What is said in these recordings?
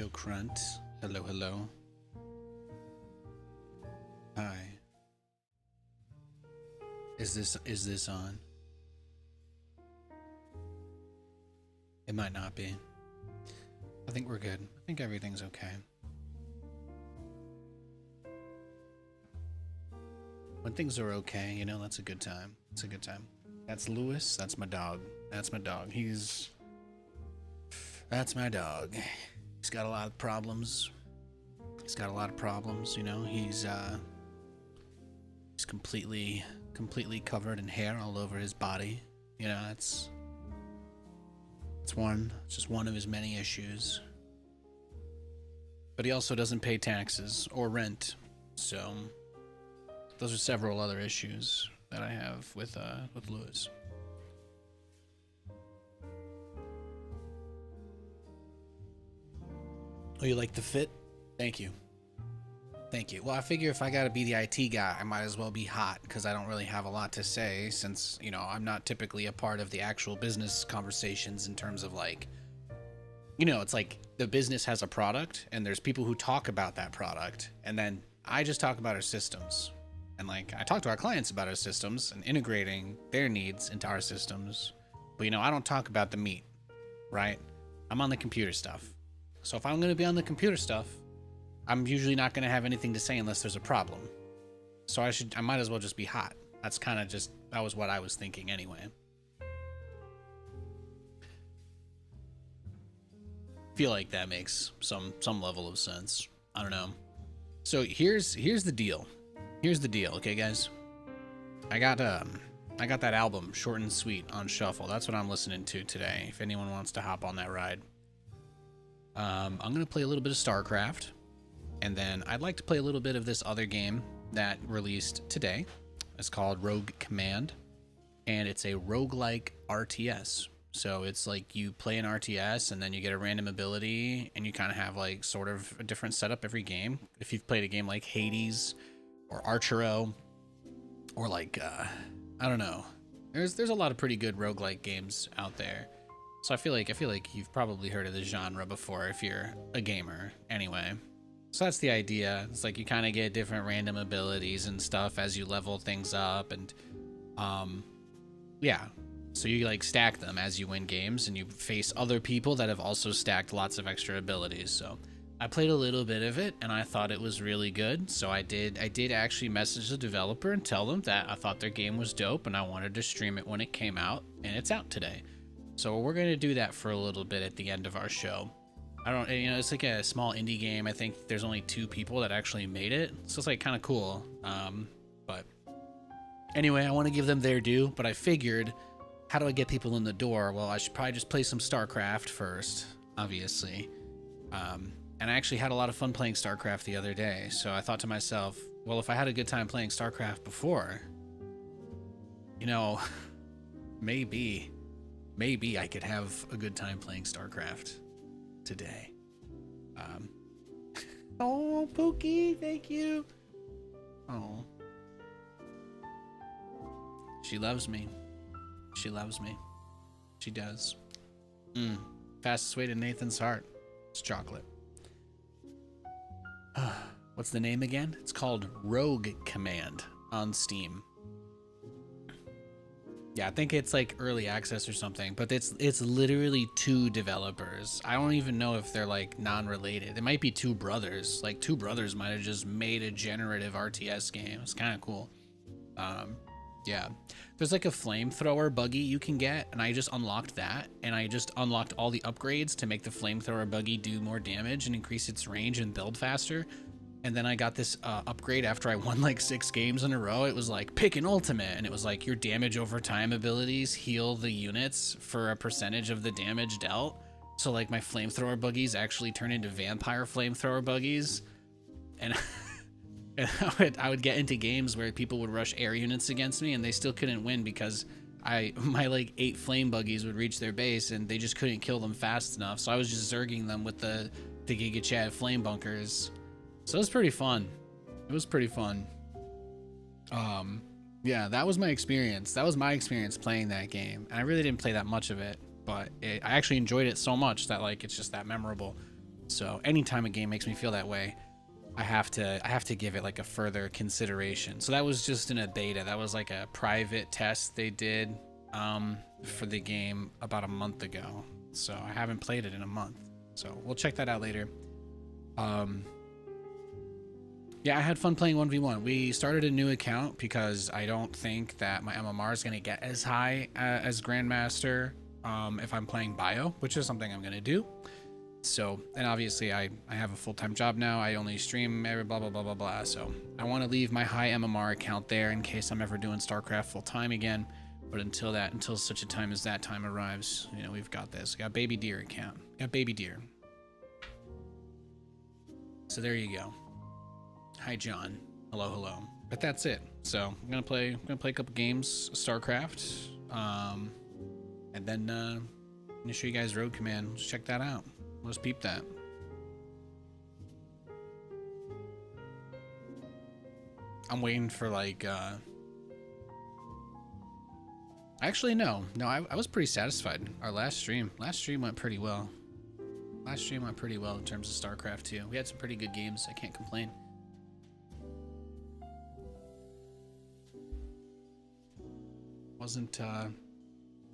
Yo, Crunt. Hello, hello. Hi. Is this on? It might not be. I think we're good. I think everything's okay. When things are okay, you know, that's a good time. It's a good time. That's Lewis. That's my dog. That's my dog. That's my dog. He's got a lot of problems. He's got a lot of problems, you know. He's completely covered in hair all over his body. You know, it's just one of his many issues. But he also doesn't pay taxes or rent. So those are several other issues that I have with Lewis. Oh, you like the fit? Thank you. Thank you. Well, I figure if I gotta be the IT guy, I might as well be hot, because I don't really have a lot to say, since, you know, I'm not typically a part of the actual business conversations in terms of, like, you know, it's like the business has a product, and there's people who talk about that product, and then I just talk about our systems. And, like, I talk to our clients about our systems and integrating their needs into our systems. But, you know, I don't talk about the meat, right? I'm on the computer stuff. So if I'm going to be on the computer stuff, I'm usually not going to have anything to say unless there's a problem. So I might as well just be hot. That's kind of that was what I was thinking anyway. Feel like that makes some level of sense. I don't know. So here's the deal. Here's the deal, okay, guys? I got that album, Short and Sweet, on shuffle. That's what I'm listening to today, if anyone wants to hop on that ride. I'm going to play a little bit of StarCraft, and then I'd like to play a little bit of this other game that released today. It's called Rogue Command, and it's a roguelike RTS. So it's like you play an RTS, and then you get a random ability, and you kind of have like sort of a different setup every game. If you've played a game like Hades or Archero, or like, I don't know. There's a lot of pretty good roguelike games out there. So I feel like you've probably heard of the genre before if you're a gamer anyway. So that's the idea. It's like you kind of get different random abilities and stuff as you level things up, and yeah. So you like stack them as you win games, and you face other people that have also stacked lots of extra abilities. So I played a little bit of it, and I thought it was really good. So I did actually message the developer and tell them that I thought their game was dope, and I wanted to stream it when it came out, and it's out today. So we're going to do that for a little bit at the end of our show. It's like a small indie game. I think there's only 2 people that actually made it. So it's like kind of cool. But anyway, I want to give them their due, but I figured, how do I get people in the door? Well, I should probably just play some StarCraft first, obviously. And I actually had a lot of fun playing StarCraft the other day. So I thought to myself, well, if I had a good time playing StarCraft before, you know, maybe I could have a good time playing StarCraft today. Oh, Pookie, thank you. Oh. She loves me. She loves me. She does. Fastest way to Nathan's heart. It's chocolate. What's the name again? It's called Rogue Command on Steam. Yeah, I think it's like early access or something, but it's literally 2 developers. I don't even know if they're like non-related. It might be 2 brothers. Like 2 brothers might have just made a generative RTS game. It's kind of cool. Yeah. There's like a flamethrower buggy you can get, and I just unlocked that, and I just unlocked all the upgrades to make the flamethrower buggy do more damage and increase its range and build faster. And then I got this upgrade after I won like 6 games in a row. It was like, pick an ultimate. And it was like, your damage over time abilities heal the units for a percentage of the damage dealt. So like my flamethrower buggies actually turn into vampire flamethrower buggies. And, and I would get into games where people would rush air units against me, and they still couldn't win because my like 8 flame buggies would reach their base, and they just couldn't kill them fast enough. So I was just zerging them with the Giga Chad flame bunkers. So it was pretty fun. It was pretty fun. Yeah, that was my experience. That was my experience playing that game. And I really didn't play that much of it, but I actually enjoyed it so much that like it's just that memorable. So anytime a game makes me feel that way, I have to give it like a further consideration. So that was just in a beta. That was like a private test they did for the game about a month ago. So I haven't played it in a month. So we'll check that out later. Yeah, I had fun playing 1v1. We started a new account because I don't think that my MMR is going to get as high as Grandmaster if I'm playing Bio, which is something I'm going to do. So, and obviously I have a full-time job now. I only stream every blah, blah, blah, blah, blah. So I want to leave my high MMR account there in case I'm ever doing StarCraft full-time again. But until such a time as that time arrives, you know, we've got this. Got Baby Deer account. Got Baby Deer. So there you go. Hi, John. Hello, hello. But that's it. So I'm gonna play a couple games of StarCraft, and then I'm gonna show you guys Road Command. Let's check that out. Let's peep that. I'm waiting for like. Actually, no. I was pretty satisfied. Our last stream went pretty well. Last stream went pretty well in terms of StarCraft 2. We had some pretty good games. I can't complain. Wasn't I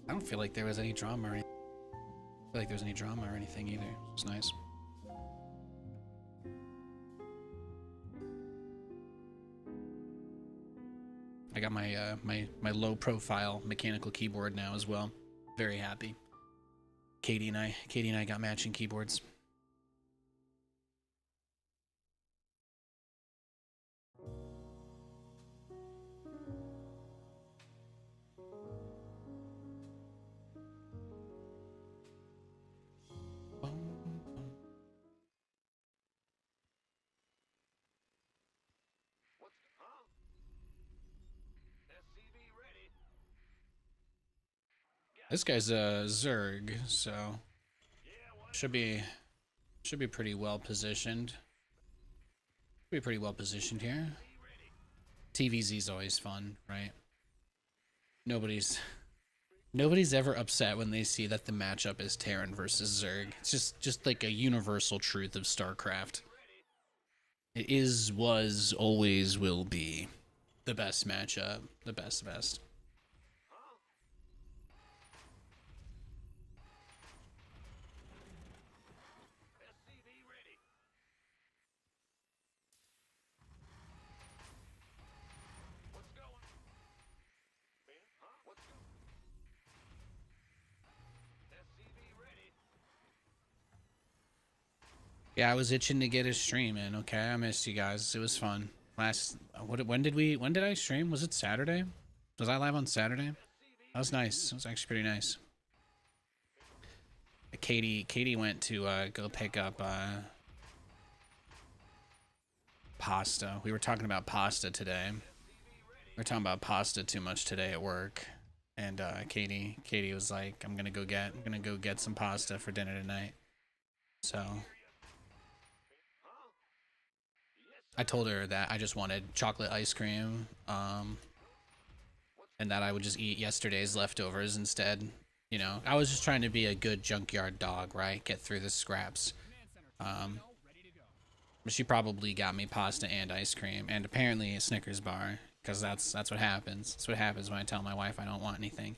don't feel like there was any drama or anything. I don't feel like there was any drama or anything either. It was nice. I got my my low profile mechanical keyboard now as well. Very happy. Katie and I got matching keyboards. This guy's a Zerg, so should be pretty well positioned. Be pretty well positioned here. TVZ's always fun, right? Nobody's ever upset when they see that the matchup is Terran versus Zerg. It's just like a universal truth of StarCraft. It is, was, always will be the best matchup, the best. Yeah, I was itching to get a stream in. Okay, I missed you guys. It was fun. When did I stream? Was it Saturday? Was I live on Saturday? That was nice. It was actually pretty nice. Katie went to go pick up pasta. We were talking about pasta today. We were talking about pasta too much today at work. And Katie was like, I'm gonna go get some pasta for dinner tonight. So I told her that I just wanted chocolate ice cream, and that I would just eat yesterday's leftovers instead. You know, I was just trying to be a good junkyard dog, right? Get through the scraps. But she probably got me pasta and ice cream, and apparently a Snickers bar, because that's what happens. That's what happens when I tell my wife I don't want anything.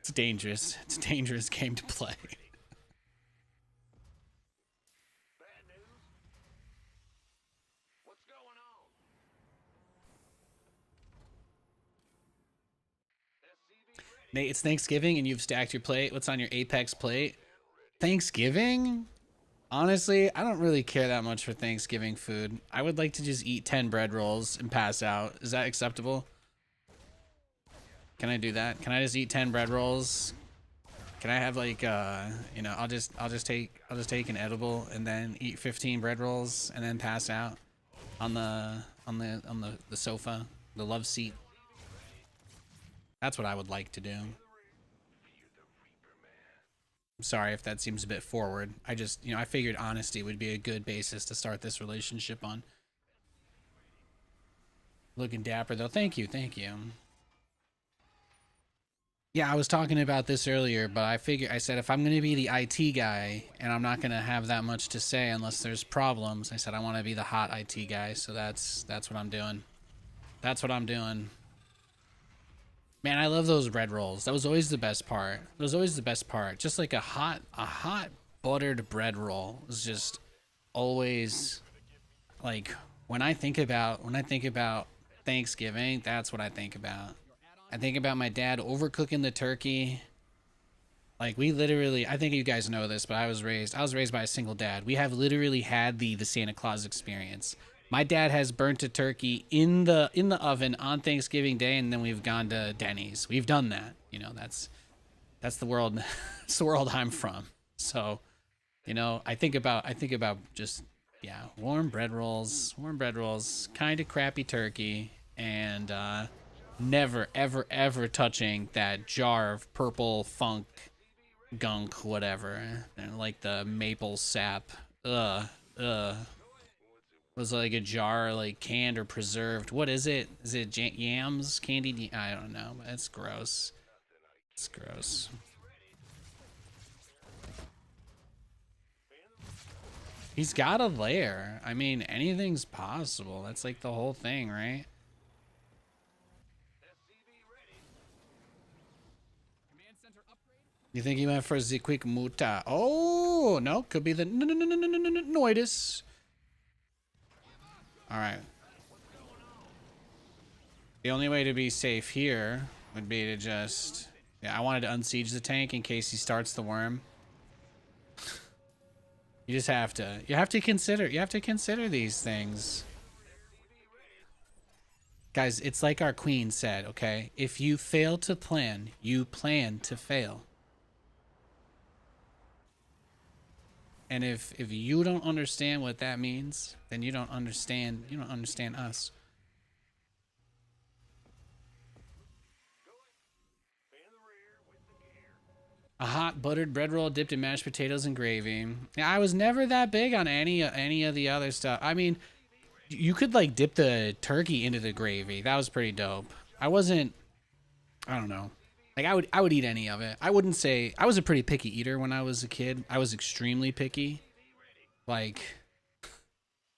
It's dangerous. It's a dangerous game to play. Nate, it's Thanksgiving and you've stacked your plate. What's on your Apex plate? Thanksgiving? Honestly, I don't really care that much for Thanksgiving food. I would like to just eat 10 bread rolls and pass out. Is that acceptable? Can I do that? Can I just eat 10 bread rolls? Can I have like you know, I'll just take an edible and then eat 15 bread rolls and then pass out on the sofa, the love seat. That's what I would like to do. I'm sorry if that seems a bit forward. I just, you know, I figured honesty would be a good basis to start this relationship on. Looking dapper though. Thank you, thank you. Yeah, I was talking about this earlier, but I said if I'm going to be the IT guy and I'm not going to have that much to say unless there's problems, I said I want to be the hot IT guy, so that's what I'm doing. That's what I'm doing. Man, I love those bread rolls. That was always the best part. That was always the best part. Just like a hot buttered bread roll is just always like when I think about Thanksgiving, that's what I think about. I think about my dad overcooking the turkey. Like we literally, I think you guys know this, but I was raised by a single dad. We have literally had the Santa Claus experience. My dad has burnt a turkey in the oven on Thanksgiving Day, and then we've gone to Denny's. We've done that. You know, that's the world. It's the world I'm from. So, I think about just yeah, warm bread rolls, kind of crappy turkey, and never ever ever touching that jar of purple funk gunk, whatever, and like the maple sap. Ugh, ugh. Was like a jar, like canned or preserved. What is it? Is it yams, candied? I don't know. But it's gross. It's gross. He's got a lair. I mean, anything's possible. That's like the whole thing, right? You think he went for the quick muta? Oh no, could be the noidus. All right. The only way to be safe here would be to just... Yeah, I wanted to unsiege the tank in case he starts the worm. You just have to... You have to consider these things. Guys, it's like our queen said, okay? If you fail to plan, you plan to fail. And if you don't understand what that means, then you don't understand us. A hot buttered bread roll dipped in mashed potatoes and gravy. Yeah, I was never that big on any of the other stuff. I mean, you could like dip the turkey into the gravy. That was pretty dope. I wasn't. I don't know. Like I would eat any of it. I wouldn't say I was a pretty picky eater when I was a kid. I was extremely picky. Like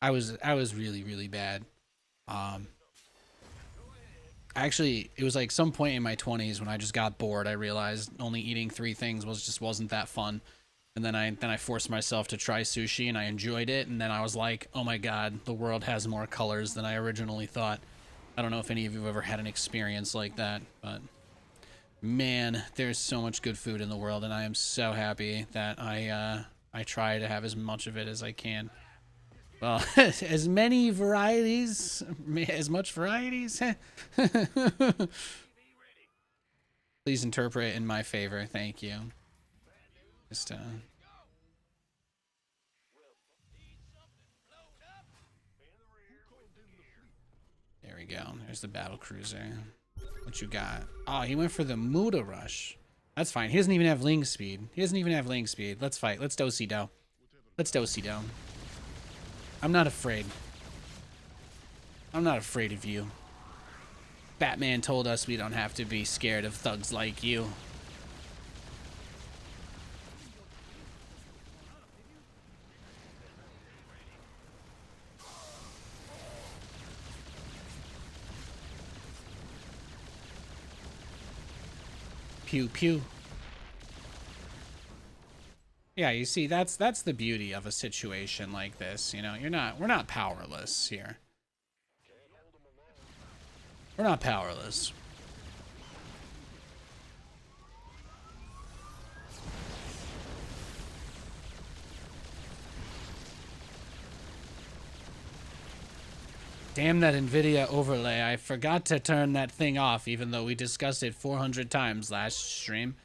I was really really bad. Um, Actually, it was like some point in my 20s when I just got bored. I realized only eating three things wasn't that fun. And then I forced myself to try sushi and I enjoyed it. And then I was like, oh my god, the world has more colors than I originally thought. I don't know if any of you have ever had an experience like that, but man, there's so much good food in the world, and I am so happy that I try to have as much of it as I can. Well, as many varieties, as much varieties. Please interpret in my favor. Thank you. Just there we go. There's the battle cruiser. What you got? Oh, he went for the Muda Rush. That's fine. He doesn't even have Ling speed. He doesn't even have Ling speed. Let's fight. Let's do-si-do. Let's do-si-do. I'm not afraid. I'm not afraid of you. Batman told us we don't have to be scared of thugs like you. Pew pew. Yeah, you see, that's the beauty of a situation like this. You know, we're not powerless here. We're not powerless. Damn that NVIDIA overlay. I forgot to turn that thing off, even though we discussed it 400 times last stream.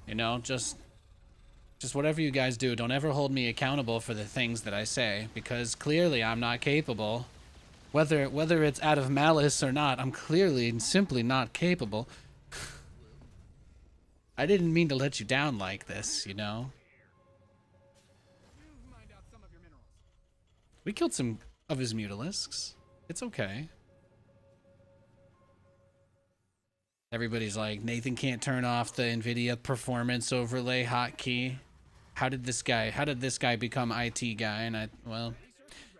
You know, just whatever you guys do, don't ever hold me accountable for the things that I say, because clearly I'm not capable. Whether it's out of malice or not, I'm clearly and simply not capable. I didn't mean to let you down like this, you know? We killed some of his mutalisks. It's okay. Everybody's like, Nathan can't turn off the NVIDIA performance overlay hotkey. How did this guy become IT guy? And well,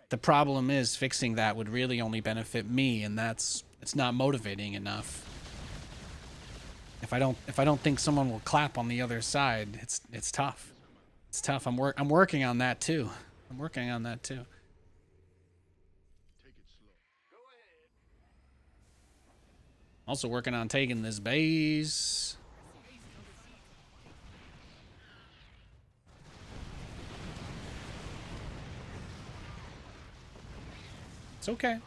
the problem is fixing that would really only benefit me, and it's not motivating enough. If I don't think someone will clap on the other side, it's tough. It's tough. I'm working on that too. I'm working on that too. Also working on taking this base. It's okay.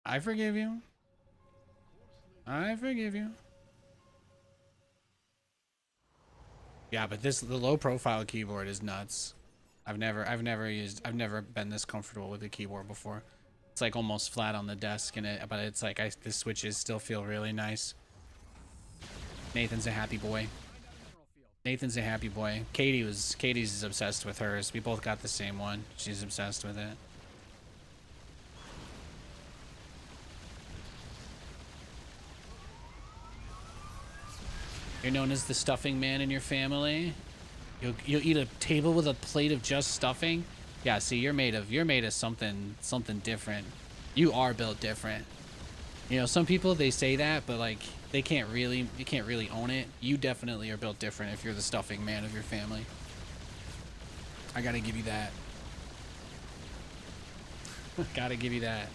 I forgive you. I forgive you. Yeah, but the low profile keyboard is nuts. I've never been this comfortable with the keyboard before. It's like almost flat on the desk but it's like the switches still feel really nice. Nathan's a happy boy. Nathan's a happy boy. Katie's obsessed with hers. We both got the same one. She's obsessed with it. You're known as the stuffing man in your family. You'll eat a table with a plate of just stuffing. Yeah, see, you're made of something different. You are built different. You know, some people, they say that, but like you can't really own it. You definitely are built different if you're the stuffing man of your family. I gotta give you that. Gotta give you that.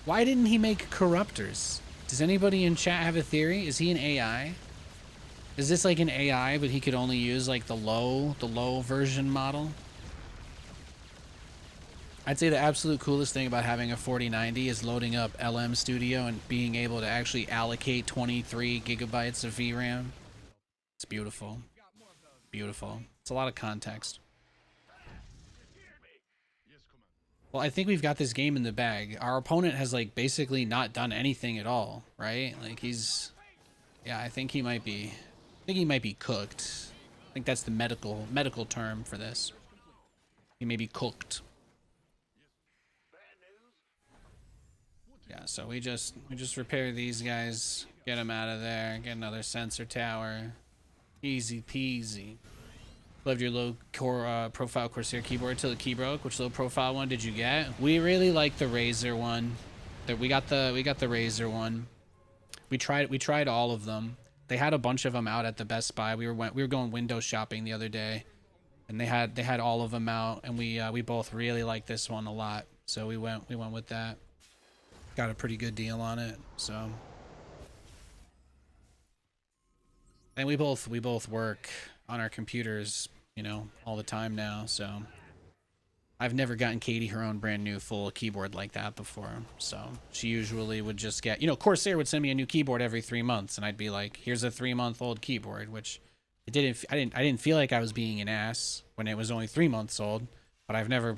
Why didn't he make corruptors? Does anybody in chat have a theory? Is he an AI? Is this like an AI, but he could only use like the low version model? I'd say the absolute coolest thing about having a 4090 is loading up LM Studio and being able to actually allocate 23 gigabytes of VRAM. It's beautiful. Beautiful. It's a lot of context. Well, I think we've got this game in the bag. Our opponent has like basically not done anything at all, right? Like yeah, I think he might be cooked. I think that's the medical term for this. He may be cooked. Yeah, so we just repair these guys, get them out of there, get another sensor tower. Easy peasy. Loved your low profile Corsair keyboard till the key broke. Which low profile one did you get? We really like the Razer one. We got the Razer one. We tried all of them. They had a bunch of them out at the Best Buy. We were going window shopping the other day, and they had all of them out, and we both really liked this one a lot. So we went with that. Got a pretty good deal on it. So, and we both work on our computers, you know, all the time now. So I've never gotten Katie her own brand new full keyboard like that before. So she usually would just get, you know, Corsair would send me a new keyboard every 3 months, and I'd be like, here's a 3-month-old keyboard, which I didn't feel like I was being an ass when it was only 3 months old, but I've never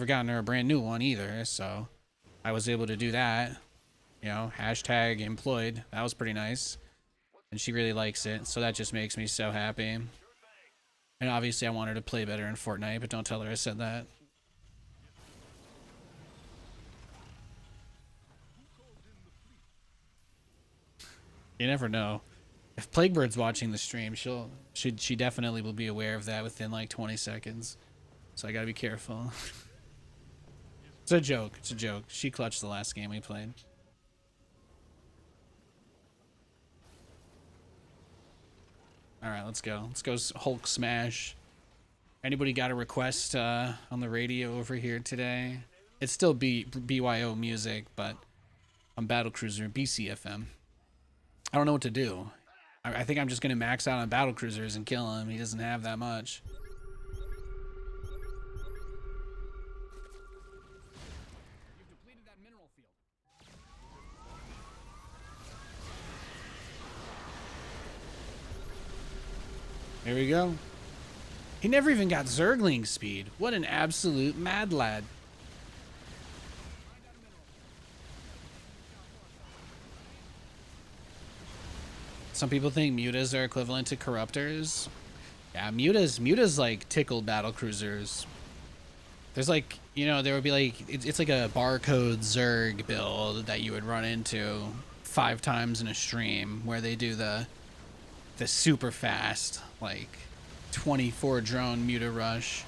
gotten her a brand new one either. So I was able to do that, you know, hashtag employed. That was pretty nice. And she really likes it. So that just makes me so happy. And obviously I want her to play better in Fortnite, but don't tell her I said that. You never know. If Plaguebird's watching the stream, she definitely will be aware of that within like 20 seconds. So I gotta be careful. It's a joke. It's a joke. She clutched the last game we played. All right, let's go. Let's go Hulk smash. Anybody got a request on the radio over here today? It's still BYO music, but on Battlecruiser BCFM. I don't know what to do. I think I'm just gonna max out on Battlecruisers and kill him. He doesn't have that much. Here we go. He never even got Zergling speed. What an absolute mad lad. Some people think mutas are equivalent to corruptors. Yeah, mutas like tickled battlecruisers. There's like, you know, there would be like, it's like a barcode Zerg build that you would run into 5 times in a stream where they do the super fast, like 24 drone muta rush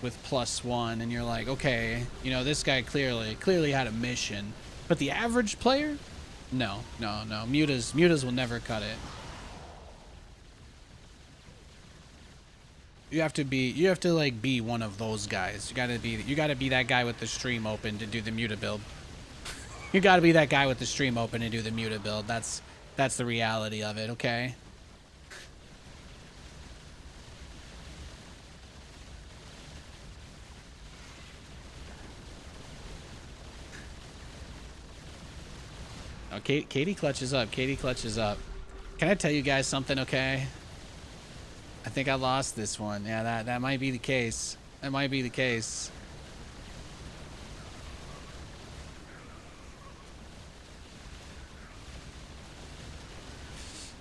with +1, and you're like, okay, you know, this guy clearly had a mission. But the average player, no. Mutas will never cut it. You have to like be one of those guys. You gotta be that guy with the stream open to do the muta build. You gotta be that guy with the stream open to do the muta build. That's the reality of it, okay? Oh, Katie clutches up. Katie clutches up. Can I tell you guys something, okay? I think I lost this one. Yeah, that might be the case. That might be the case.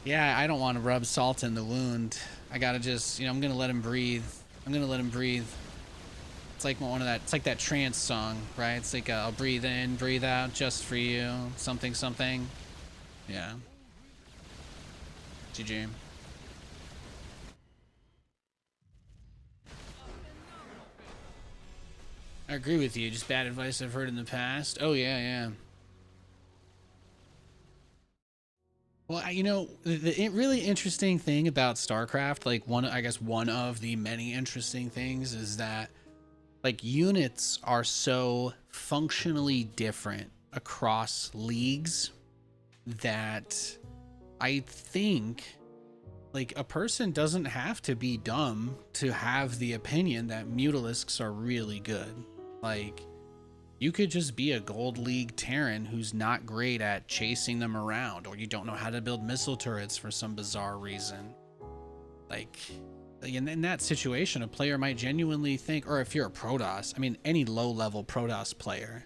Yeah, I don't want to rub salt in the wound. I gotta just, you know, I'm gonna let him breathe. I'm gonna let him breathe. It's like one of that, it's like that trance song, right? It's like, I'll breathe in, breathe out, just for you. Something, something. Yeah. GG. I agree with you. Just bad advice I've heard in the past. Oh, yeah. Well, you know, the really interesting thing about StarCraft, like I guess one of the many interesting things is that like units are so functionally different across leagues that I think like a person doesn't have to be dumb to have the opinion that Mutalisks are really good. Like, you could just be a Gold League Terran who's not great at chasing them around, or you don't know how to build missile turrets for some bizarre reason. Like, in that situation, a player might genuinely think, or if you're a Protoss, I mean, any low-level Protoss player,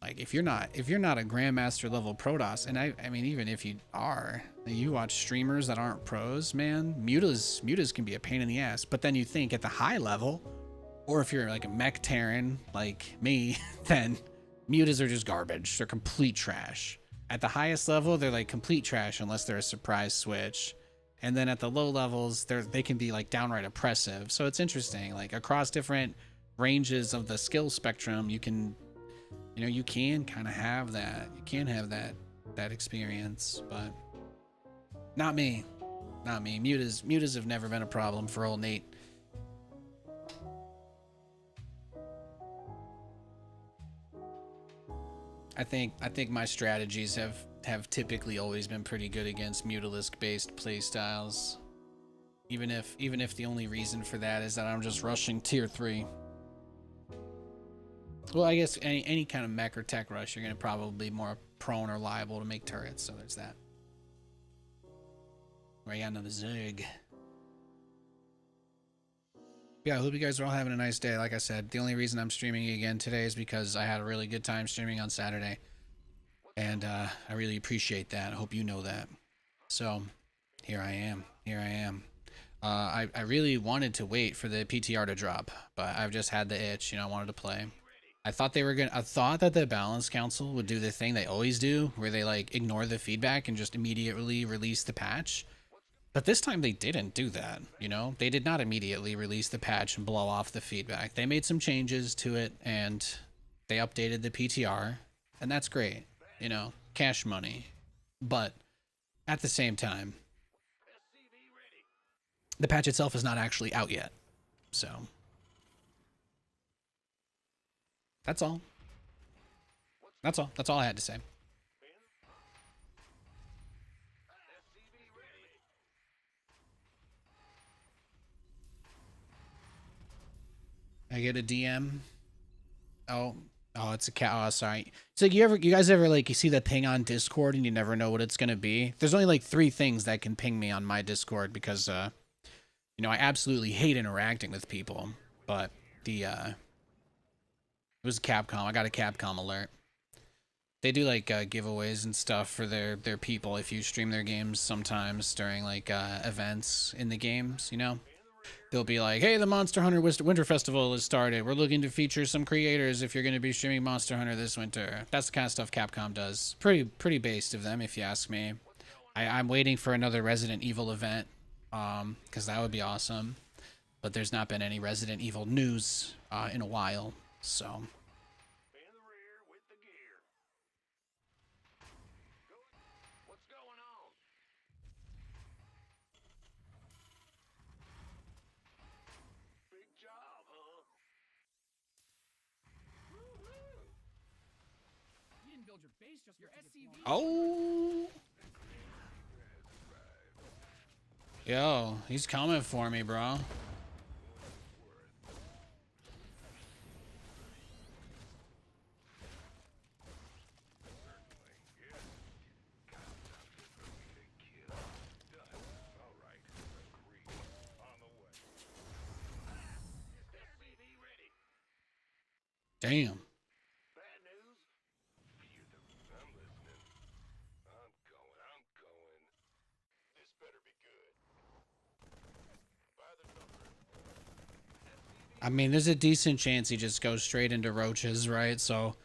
like if you're not a Grandmaster level Protoss, and I mean, even if you are, you watch streamers that aren't pros, man, mutas can be a pain in the ass. But then you think at the high level, or if you're like a mech Terran like me, then mutas are just garbage. They're complete trash. At the highest level, they're like complete trash unless they're a surprise switch. And then at the low levels, they can be like downright oppressive. So it's interesting, like across different ranges of the skill spectrum, you can kind of have that. You can have that experience, but not me. Not me. Mutas have never been a problem for old Nate. I think my strategies have typically always been pretty good against Mutalisk based playstyles. Even if the only reason for that is that I'm just rushing tier 3. Well, I guess any kind of mech or tech rush, you're gonna probably be more prone or liable to make turrets, so there's that. Right on to the Zerg. Yeah, I hope you guys are all having a nice day. Like I said, the only reason I'm streaming again today is because I had a really good time streaming on Saturday. And I really appreciate that. I hope you know that. So, here I am. I really wanted to wait for the PTR to drop, but I've just had the itch, I wanted to play. I thought that the Balance Council would do the thing they always do, where they like ignore the feedback and just immediately release the patch. But this time they didn't do that, They did not immediately release the patch and blow off the feedback. They made some changes to it, and they updated the PTR, and that's great, cash money. But at the same time, the patch itself is not actually out yet. So, that's all. That's all I had to say. I get a DM. Oh, it's a cat. Oh, sorry. It's like you guys ever like you see the ping on Discord and you never know what it's gonna be. There's only like 3 things that can ping me on my Discord because I absolutely hate interacting with people. But it was Capcom. I got a Capcom alert. They do like giveaways and stuff for their people if you stream their games sometimes during like events in the games, They'll be like, hey, the Monster Hunter Winter Festival has started. We're looking to feature some creators if you're going to be streaming Monster Hunter this winter. That's the kind of stuff Capcom does. Pretty based of them, if you ask me. I'm waiting for another Resident Evil event, because that would be awesome. But there's not been any Resident Evil news in a while, so... Oh! Yo, he's coming for me, bro. Damn. I mean, there's a decent chance he just goes straight into roaches, right? So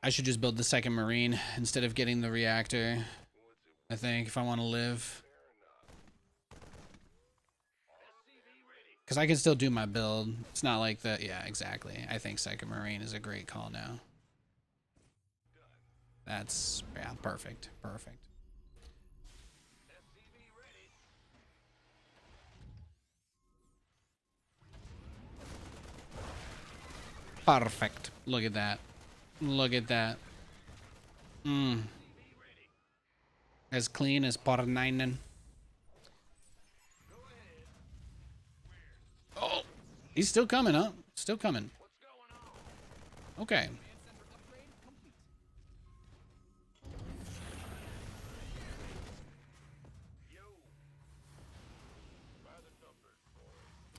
I should just build the second Marine instead of getting the reactor, I think, if I want to live. Because I can still do my build. It's not like that. Yeah, exactly. I think second Marine is a great call now. That's, yeah, perfect. Perfect. Perfect. Look at that. Look at that. As clean as Porninen. Oh, he's still coming, huh? Still coming. Okay.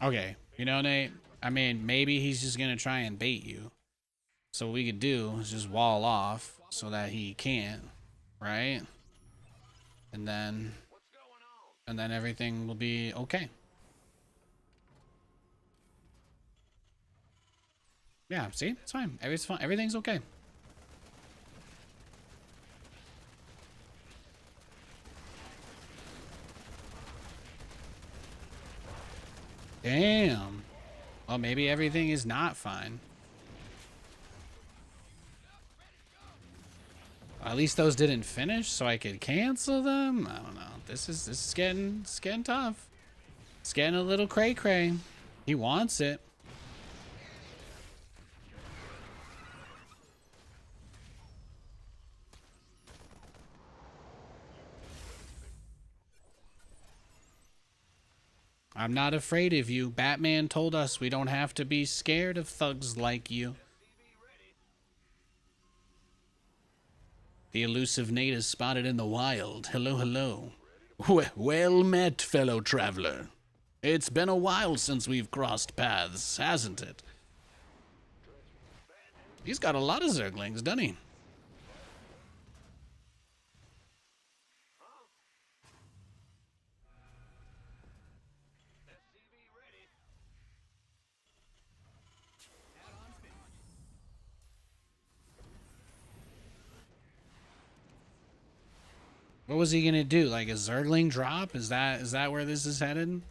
Okay. You know, Nate, I mean, maybe he's just going to try and bait you. So what we could do is just wall off so that he can't, right? And then everything will be okay. Yeah, see? It's fine. Everything's fine. Everything's okay. Damn. Well, maybe everything is not fine. At least those didn't finish, so I could cancel them. I don't know. This is getting tough. It's getting a little cray cray. He wants it. I'm not afraid of you. Batman told us we don't have to be scared of thugs like you. The elusive Nate is spotted in the wild. Hello, hello. Well met, fellow traveler. It's been a while since we've crossed paths, hasn't it? He's got a lot of Zerglings, doesn't he? What was he gonna do? Like a Zergling drop? Is that where this is headed?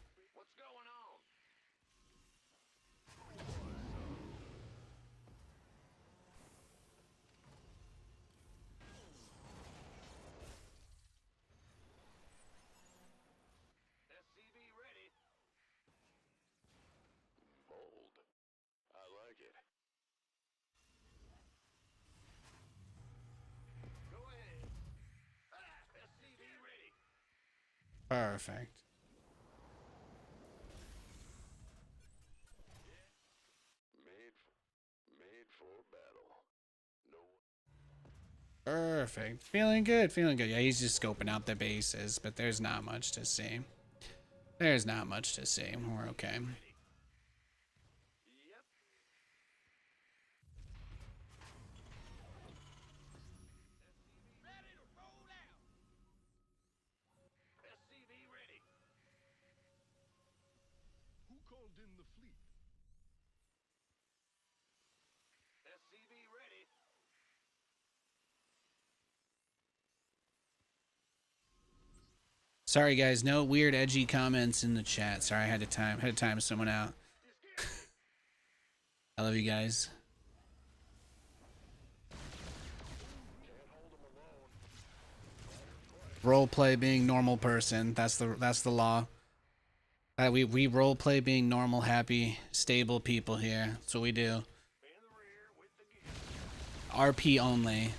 Perfect. Perfect. Feeling good, feeling good. Yeah, he's just scoping out the bases, but there's not much to see. There's not much to see. We're okay. Sorry guys, no weird edgy comments in the chat. Sorry, I had to time someone out. I love you guys. Role play being normal person. That's the law. We role play being normal, happy, stable people here. That's what we do. RP only.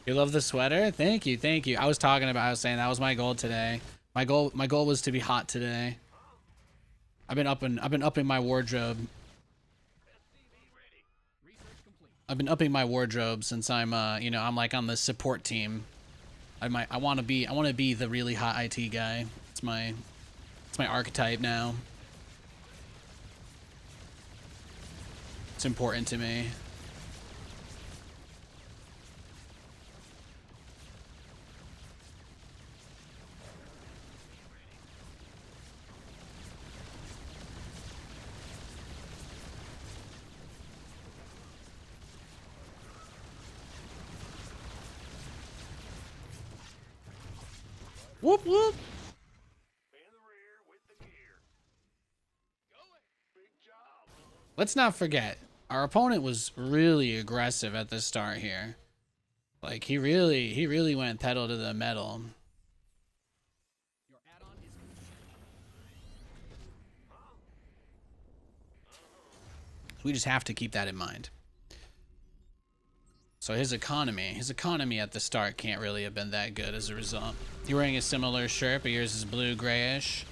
You love the sweater? Thank you, thank you. I was saying that was my goal today. My goal was to be hot today. I've been upping my wardrobe. I've been upping my wardrobe since I'm you know, I'm like on the support team. I want to be the really hot IT guy. It's my archetype now. It's important to me. Whoop whoop. Let's not forget, our opponent was really aggressive at the start here. Like he really went pedal to the metal. We just have to keep that in mind. So his economy at the start can't really have been that good as a result. You're wearing a similar shirt, but yours is blue grayish.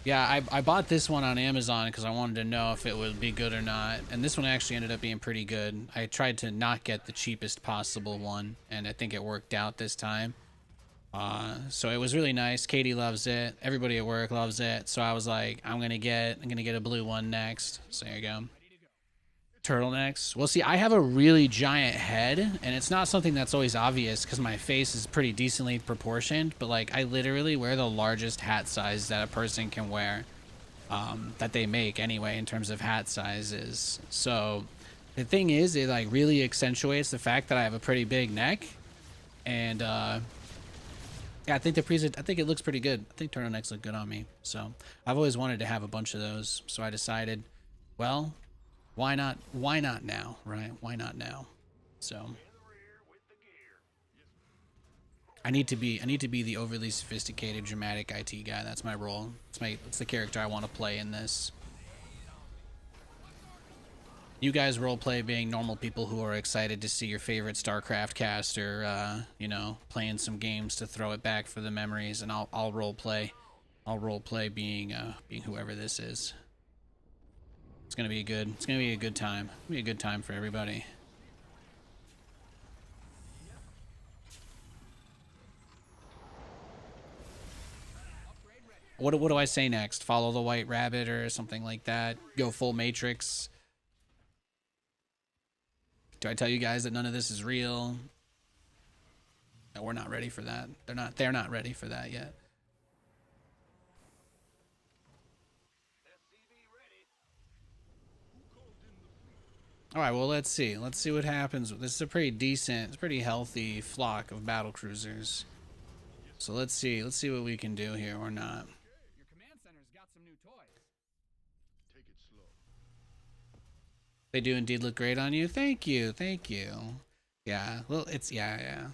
Yeah, I bought this one on Amazon because I wanted to know if it would be good or not. And this one actually ended up being pretty good. I tried to not get the cheapest possible one, and I think it worked out this time. So it was really nice. Katie loves it. Everybody at work loves it. So I was like, I'm gonna get a blue one next. So there you go. Turtlenecks. Well, see, I have a really giant head, and it's not something that's always obvious because my face is pretty decently proportioned, but like I literally wear the largest hat size that a person can wear, that they make anyway in terms of hat sizes. So the thing is, it like really accentuates the fact that I have a pretty big neck, and yeah, I think it looks pretty good. I think turtlenecks look good on me. So I've always wanted to have a bunch of those, so I decided, well, why not now, right? Why not now? So I need to be the overly sophisticated dramatic IT guy. That's my role. It's the character I want to play in this. You guys roleplay being normal people who are excited to see your favorite StarCraft caster, you know, playing some games to throw it back for the memories, and I'll roleplay. I'll roleplay being whoever this is. It's gonna be a good time. It's gonna be a good time for everybody. What do I say next? Follow the White Rabbit or something like that? Go full Matrix? Do I tell you guys that none of this is real? No, we're not ready for that. They're not ready for that yet. All right, well, let's see. Let's see what happens. This is a pretty decent, pretty healthy flock of battle cruisers. So let's see what we can do here or not. Your command center's got some new toys. Take it slow. They do indeed look great on you. Thank you. Thank you. Yeah, well, yeah.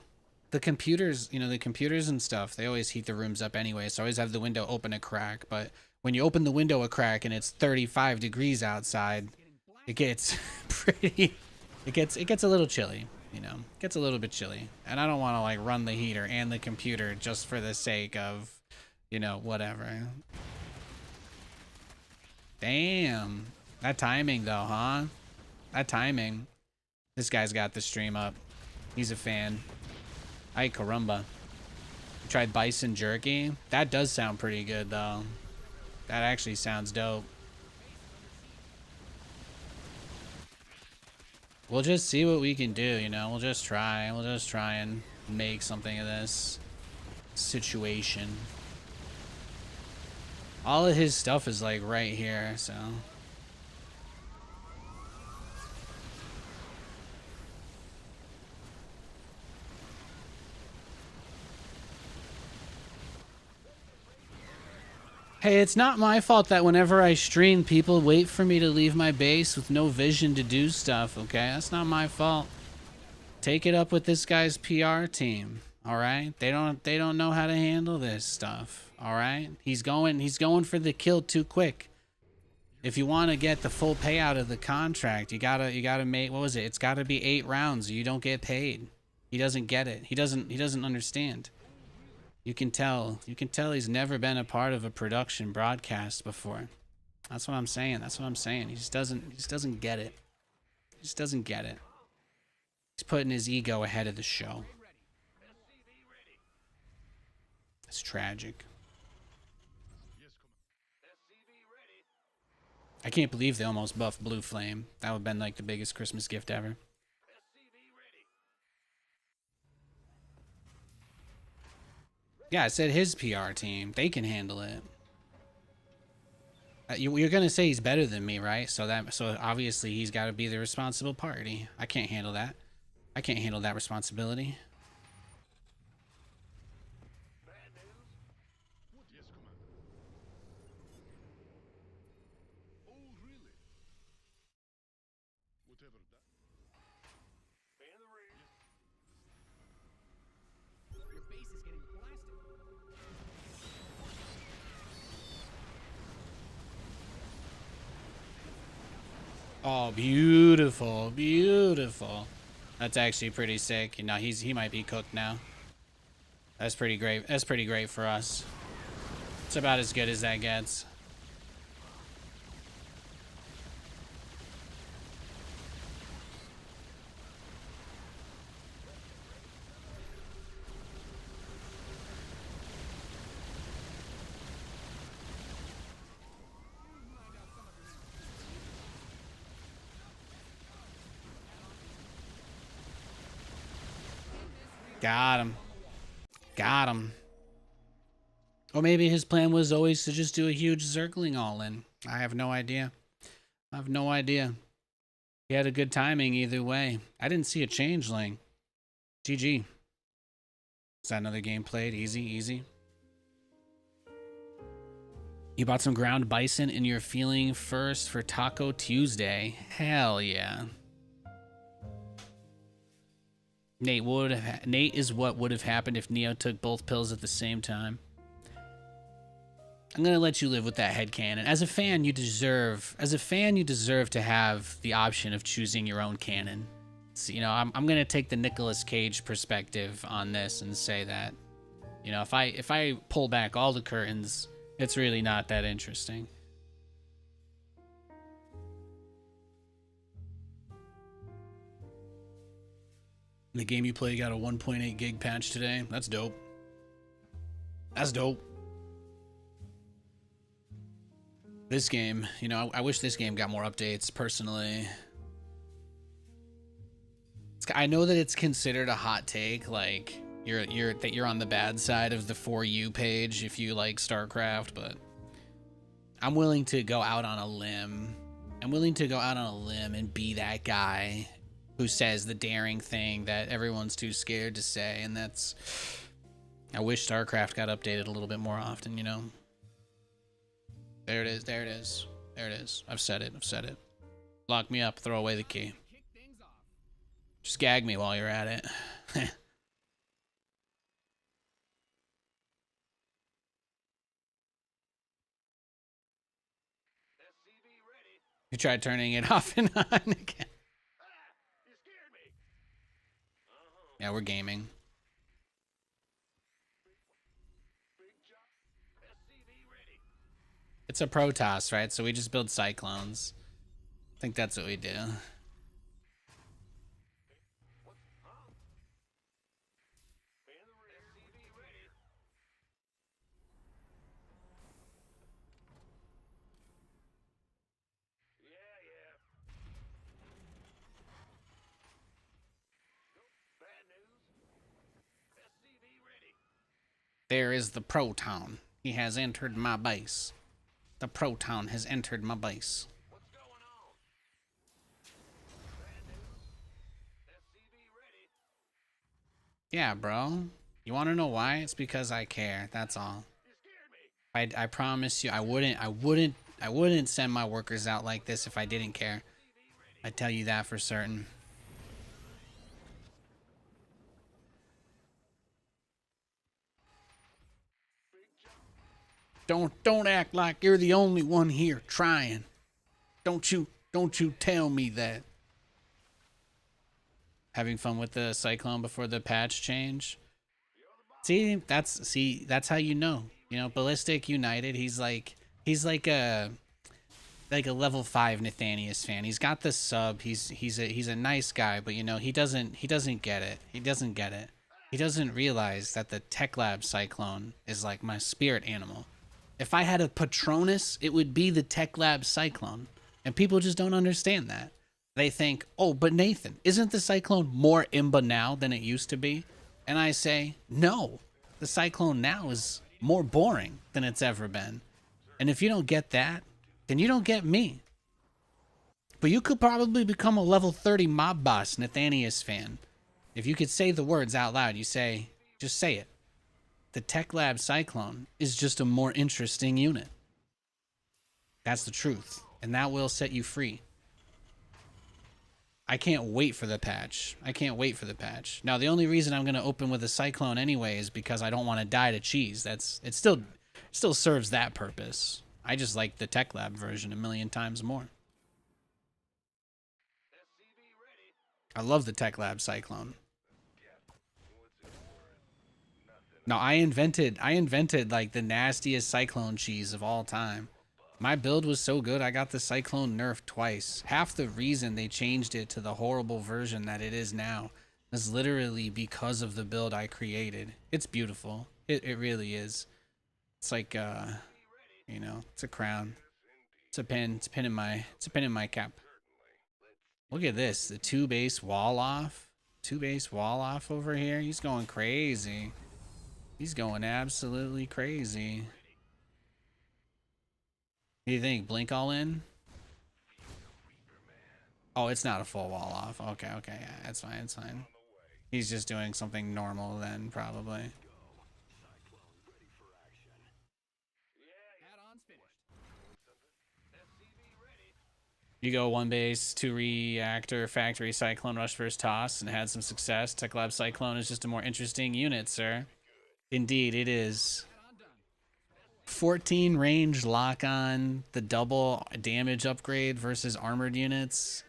The computers, you know, the computers and stuff, they always heat the rooms up anyway, so I always have the window open a crack, but when you open the window a crack and it's 35 degrees outside, it gets it gets a little chilly, you know. It gets a little bit chilly. And I don't want to like run the heater and the computer just for the sake of, you know, whatever. Damn. That timing though, huh? That timing. This guy's got the stream up. He's a fan. Ay caramba. You tried bison jerky? That does sound pretty good though. That actually sounds dope. We'll just see what we can do, you know. We'll just try and make something of this situation. All of his stuff is like right here, so. Hey, it's not my fault that whenever I stream, people wait for me to leave my base with no vision to do stuff, okay? That's not my fault. Take it up with this guy's PR team, all right? They don't know how to handle this stuff, all right? He's going for the kill too quick. If you want to get the full payout of the contract, you gotta make, what was it? It's gotta be 8 rounds or you don't get paid. He doesn't get it. He doesn't understand. You can tell he's never been a part of a production broadcast before. That's what I'm saying. He just doesn't get it. He just doesn't get it. He's putting his ego ahead of the show. It's tragic. I can't believe they almost buffed Blue Flame. That would have been like the biggest Christmas gift ever. Yeah, I said his PR team. They can handle it. You're gonna say he's better than me, right? So obviously he's got to be the responsible party. I can't handle that. I can't handle that responsibility. Yes, Commander. Oh, really? Whatever that. Your base is getting blasted. Oh, beautiful, beautiful. That's actually pretty sick. You know, he might be cooked now. That's pretty great. That's pretty great for us. It's about as good as that gets. Got him. Got him. Or maybe his plan was always to just do a huge circling all-in. I have no idea. I have no idea. He had a good timing either way. I didn't see a changeling. GG. Is that another game played? Easy, easy. You bought some ground bison and you're feeling first for Taco Tuesday. Hell yeah. Nate is what would have happened if Neo took both pills at the same time. I'm gonna let you live with that headcanon. As a fan, you deserve to have the option of choosing your own canon. So, you know, I'm gonna take the Nicolas Cage perspective on this and say that, you know, if I pull back all the curtains, it's really not that interesting. The game you play got a 1.8 gig patch today. That's dope. That's dope. This game, you know, I wish this game got more updates, personally. I know that it's considered a hot take, like you're on the bad side of the For You page if you like StarCraft, but I'm willing to go out on a limb. I'm willing to go out on a limb and be that guy who says the daring thing that everyone's too scared to say, and that's, I wish StarCraft got updated a little bit more often, you know? There it is, there it is, there it is. I've said it, I've said it. Lock me up, throw away the key. Kick things off. Just gag me while you're at it. You tried turning it off and on again. Yeah, we're gaming. It's a Protoss, right? So we just build Cyclones. I think that's what we do. There is the Proton. He has entered my base. The Proton has entered my base. Yeah, bro. You want to know why? It's because I care. That's all. I promise you, I wouldn't send my workers out like this if I didn't care. I tell you that for certain. Don't act like you're the only one here trying. Don't you tell me that. Having fun with the cyclone before the patch change. That's how you know. You know, Ballistic United, he's like a level 5 Nathanias fan. He's got the sub. He's a nice guy, but you know, he doesn't get it. He doesn't get it. He doesn't realize that the Tech Lab Cyclone is like my spirit animal. If I had a Patronus, it would be the Tech Lab Cyclone. And people just don't understand that. They think, "Oh, but Nathan, isn't the Cyclone more imba now than it used to be?" And I say, "No. The Cyclone now is more boring than it's ever been." And if you don't get that, then you don't get me. But you could probably become a level 30 mob boss Nathanias fan. If you could say the words out loud, just say it. The Tech Lab Cyclone is just a more interesting unit. That's the truth, and that will set you free. I can't wait for the patch. Now, the only reason I'm going to open with a Cyclone anyway is because I don't want to die to cheese. It still serves that purpose. I just like the Tech Lab version a million times more. I love the Tech Lab Cyclone. No, I invented like the nastiest Cyclone cheese of all time. My build was so good, I got the Cyclone nerfed twice. Half the reason they changed it to the horrible version that it is now is literally because of the build I created. It's beautiful. It really is. It's like you know, it's a crown. It's a pin in my cap. Look at this, the 2-base wall off. 2-base wall off over here. He's going crazy. He's going absolutely crazy. What do you think? Blink all in? Oh, it's not a full wall off. Okay, yeah, it's fine. He's just doing something normal then, probably. Add-ons finished. You go 1 base, 2 reactor, factory, Cyclone, rush first toss, and had some success. Tech Lab Cyclone is just a more interesting unit, sir. Indeed, it is. 14 range lock on, the double damage upgrade versus armored units.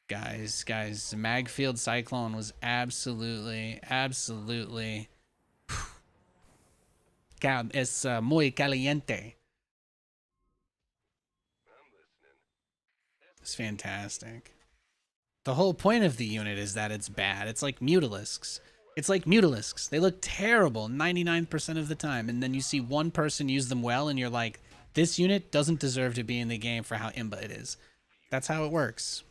Guys, the Magfield Cyclone was absolutely. Es muy caliente. It's fantastic. The whole point of the unit is that it's bad. It's like Mutalisks. They look terrible 99% of the time, and then you see one person use them well, and you're like, this unit doesn't deserve to be in the game for how imba it is. That's how it works.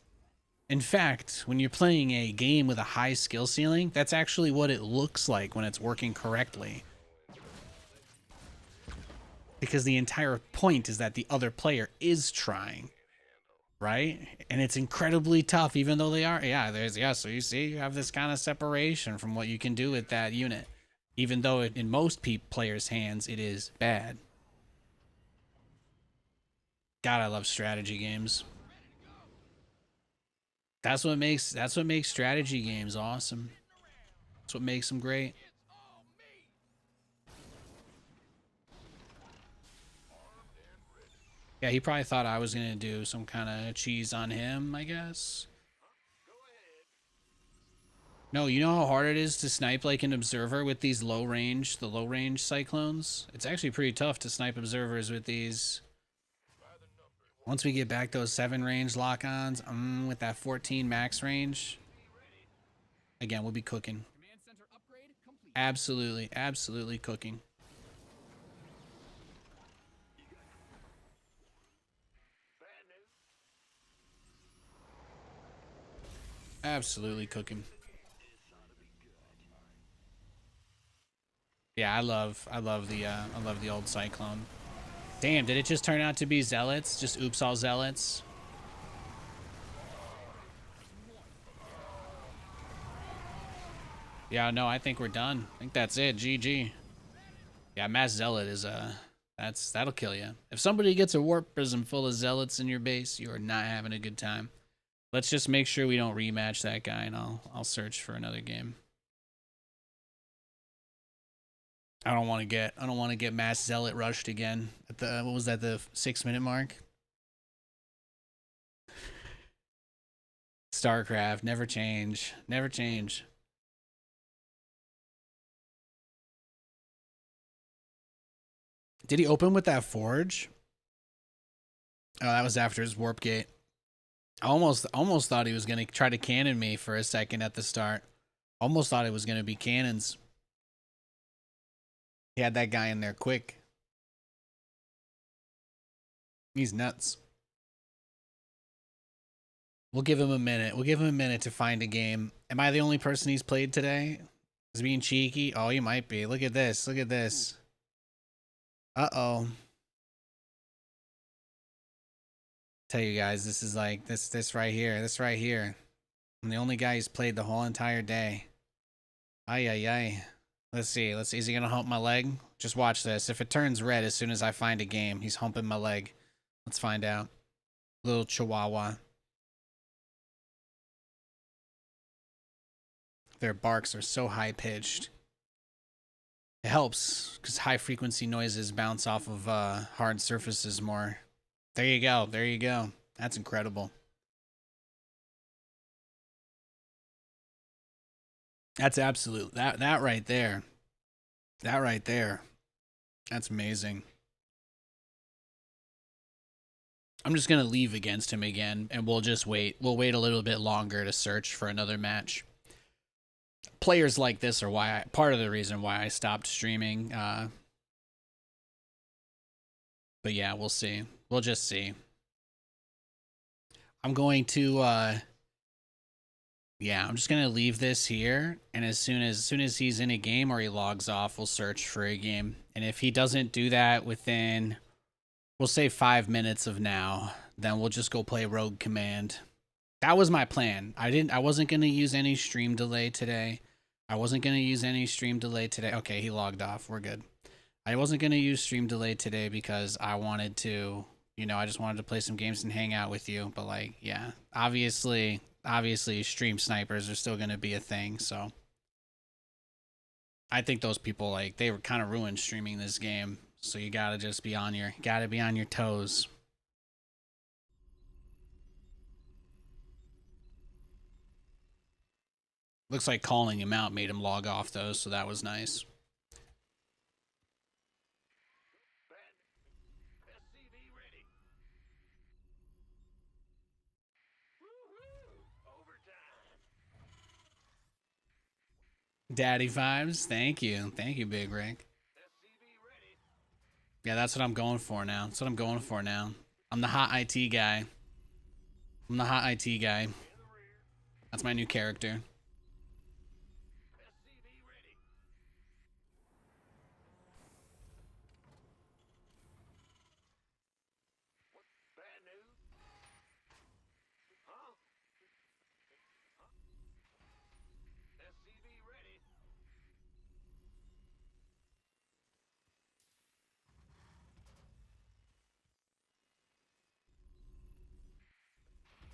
In fact, when you're playing a game with a high skill ceiling, that's actually what it looks like when it's working correctly. Because the entire point is that the other player is trying. Right? And it's incredibly tough, even though they are. So you see, you have this kind of separation from what you can do with that unit. Even though in most players' hands, it is bad. God, I love strategy games. That's what makes strategy games awesome. That's what makes them great. Yeah, he probably thought I was going to do some kind of cheese on him, I guess. No, you know how hard it is to snipe like an observer with these the low range Cyclones? It's actually pretty tough to snipe observers with these. Once we get back those 7 range lock-ons, with that 14 max range, again, we'll be cooking. Command center upgrade complete. Absolutely cooking. Absolutely cooking. Yeah, I love the old Cyclone. Damn, did it just turn out to be Zealots? Just oops all Zealots? Yeah, no, I think we're done. I think that's it. GG. Yeah, Mass Zealot is That'll kill you. If somebody gets a warp prism full of zealots in your base, you are not having a good time. Let's just make sure we don't rematch that guy, and I'll search for another game. I don't want to get mass zealot rushed again at the what was that, the 6-minute mark? StarCraft, never change. Never change. Did he open with that forge? Oh, that was after his warp gate. I almost thought he was gonna try to cannon me for a second at the start. Almost thought it was gonna be cannons. He had that guy in there quick. He's nuts. We'll give him a minute. We'll give him a minute to find a game. Am I the only person he's played today? Is being cheeky? Oh, he might be. Look at this. Look at this. Uh-oh. Tell you guys, this is like this right here. This right here. I'm the only guy who's played the whole entire day. Ay ay ay. Let's see. Let's see. Is he gonna hump my leg? Just watch this. If it turns red as soon as I find a game, he's humping my leg. Let's find out. Little chihuahua. Their barks are so high pitched. It helps because high frequency noises bounce off of hard surfaces more. There you go. There you go. That's incredible. That's absolute. That right there. That right there. That's amazing. I'm just going to leave against him again, and we'll just wait. We'll wait a little bit longer to search for another match. Players like this are part of the reason why I stopped streaming. But yeah, we'll see. We'll just see. I'm going to yeah, I'm just gonna leave this here, and as soon as he's in a game or he logs off, we'll search for a game. And if he doesn't do that within, we'll say 5 minutes of now, then we'll just go play Rogue Command. That was my plan. I wasn't gonna use any stream delay today. Okay, he logged off. We're good. I wasn't gonna use stream delay today because I wanted to, I just wanted to play some games and hang out with you. But like, yeah, obviously stream snipers are still gonna be a thing. So I think those people, like, they were kind of ruined streaming this game. So you gotta just be on your toes. Looks like calling him out made him log off though, so that was nice. Daddy vibes, thank you, Big Rick. Yeah, that's what I'm going for now. I'm the hot IT guy. That's my new character.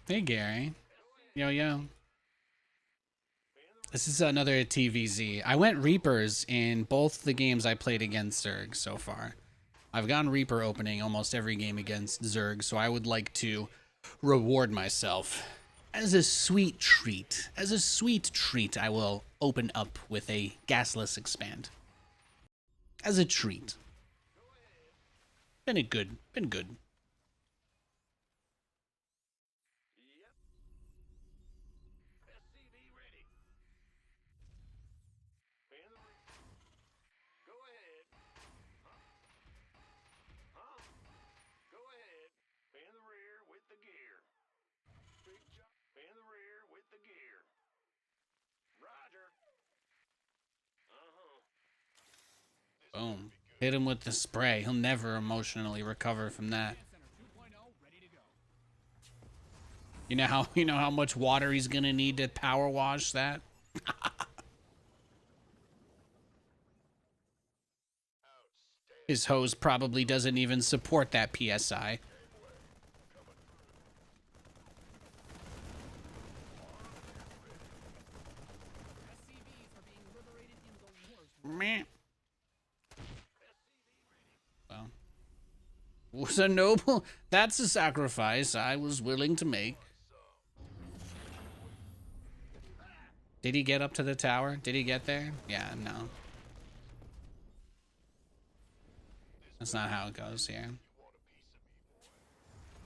Hey, Gary. Yo. This is another TVZ. I went Reapers in both the games I played against Zerg so far. I've gotten Reaper opening almost every game against Zerg, so I would like to reward myself. As a sweet treat, I will open up with a gasless expand. As a treat. Been good. Boom. Hit him with the spray. He'll never emotionally recover from that. You know how much water he's gonna need to power wash that? His hose probably doesn't even support that PSI. SCVs are being liberated in the worst. Meh. Well, was a noble. That's a sacrifice I was willing to make. Did he get up to the tower? Did he get there? Yeah, no. That's not how it goes here.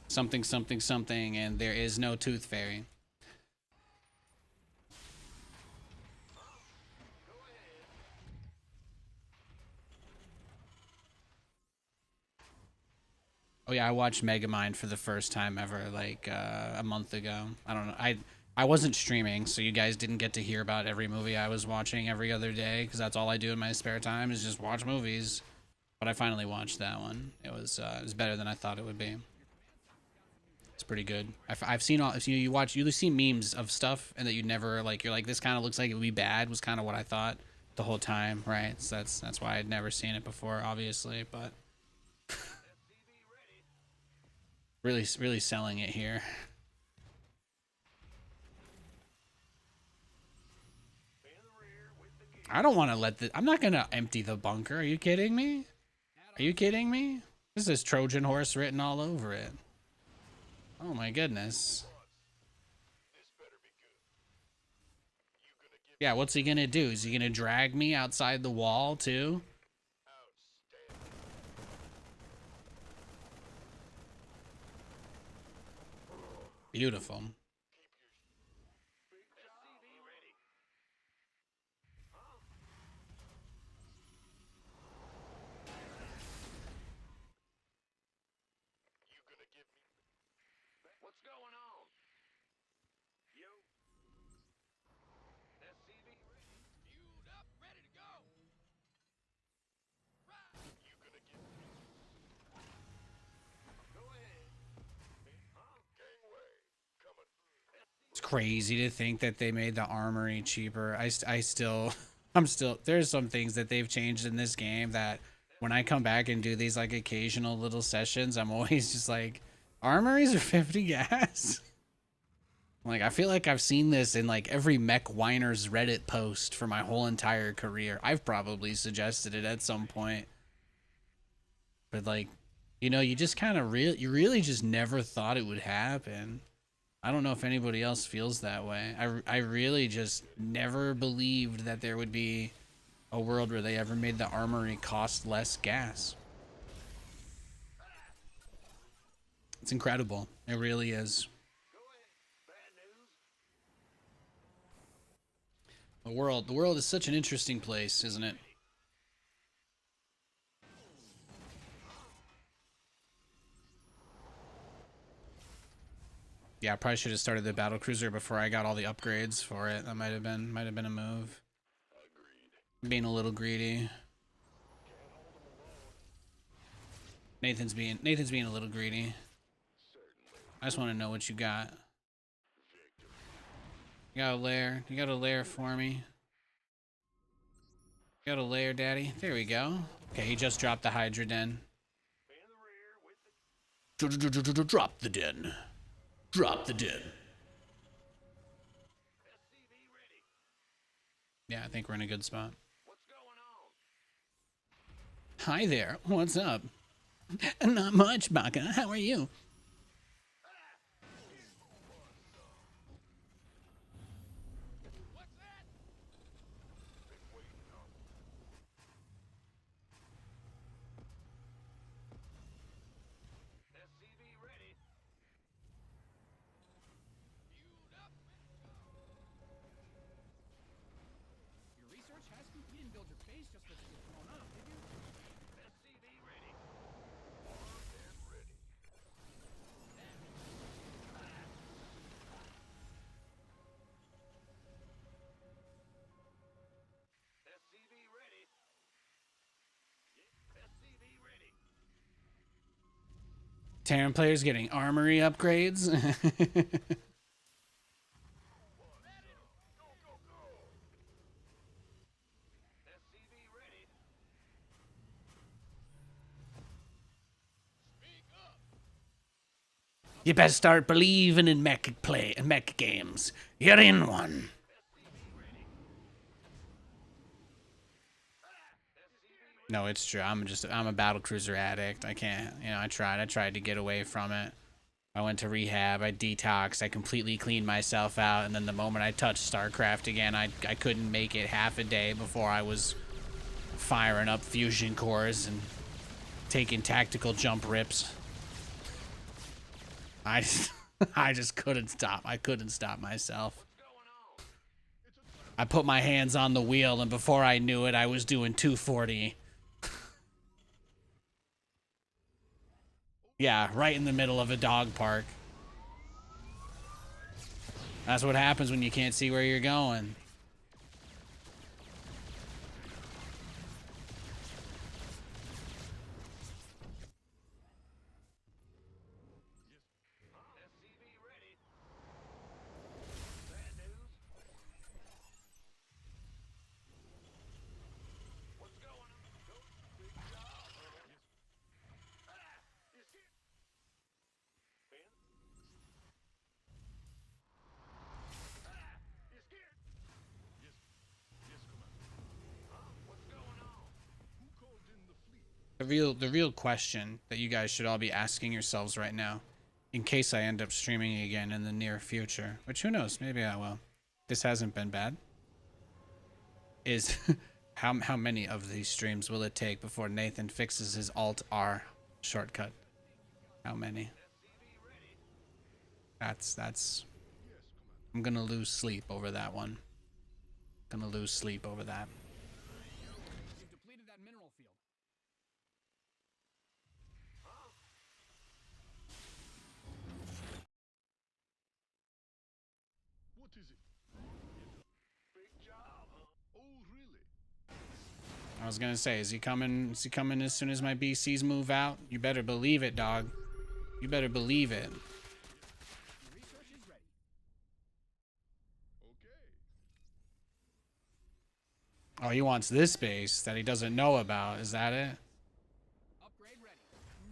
Something, something, something, and there is no tooth fairy. Oh yeah, I watched Megamind for the first time ever, like a month ago. I don't know. I wasn't streaming, so you guys didn't get to hear about every movie I was watching every other day, because that's all I do in my spare time is just watch movies. But I finally watched that one. It was better than I thought it would be. It's pretty good. I've seen all. If you see memes of stuff, and that you never like. You're like, this kind of looks like it would be bad. Was kind of what I thought the whole time, right? So that's why I'd never seen it before, obviously, but. Really selling it here. I don't want to let the... I'm not going to empty the bunker. Are you kidding me? Are you kidding me? This is Trojan horse written all over it. Oh my goodness. Yeah, what's he going to do? Is he going to drag me outside the wall too? Beautiful. What's going on? Yo. SCV ready. Fueled up, ready to go. You gonna give me? Go ahead. Huh? Gangway. Coming through. It's crazy to think that they made the armory cheaper. I'm still, there's some things that they've changed in this game that when I come back and do these like occasional little sessions, I'm always just like, armories are 50 gas? Like, I feel like I've seen this in like every Mech Whiner's Reddit post for my whole entire career. I've probably suggested it at some point. But like, you know, you just kind of you really just never thought it would happen. I don't know if anybody else feels that way. I really just never believed that there would be a world where they ever made the armory cost less gas. It's incredible. It really is. The world is such an interesting place, isn't it? Yeah, I probably should have started the battle cruiser before I got all the upgrades for it. That might have been a move. Being a little greedy. Nathan's being a little greedy. I just want to know what you got. You got a lair. You got a lair for me. You got a lair, daddy. There we go. Okay, he just dropped the Hydra Den. Drop the den. Drop the den. Yeah, I think we're in a good spot. Hi there. What's up? Not much, Baka. How are you? Your research has you didn't build your base just for it to get blown up, did you? SCV ready. Armed and ready. SCV ready. SCV ready. Terran players getting armory upgrades. You better start believing in mech games. You're in one. No, it's true. I'm a battlecruiser addict. I can't, I tried to get away from it. I went to rehab, I detoxed, I completely cleaned myself out, and then the moment I touched StarCraft again, I couldn't make it half a day before I was firing up fusion cores and taking tactical jump rips. I just couldn't stop. I couldn't stop myself. I put my hands on the wheel, and before I knew it, I was doing 240. Yeah, right in the middle of a dog park. That's what happens when you can't see where you're going. SCV ready. Bad news. What's going on? Big job. You see? Ben? You scared? Yes, Commander. What's going on? Who called in the fleet? The real question that you guys should all be asking yourselves right now, in case I end up streaming again in the near future, which who knows, maybe I will. This hasn't been bad. Is how many of these streams will it take before Nathan fixes his Alt-R shortcut? How many? That's I'm gonna lose sleep over that one. Gonna lose sleep over that. You've depleted that mineral field. What is it? Big job, huh? Oh, really? I was gonna say, is he coming? Is he coming as soon as my BCs move out? You better believe it, dog. You better believe it. Your research is ready. Okay. Oh, he wants this base that he doesn't know about. Is that it? Upgrade ready.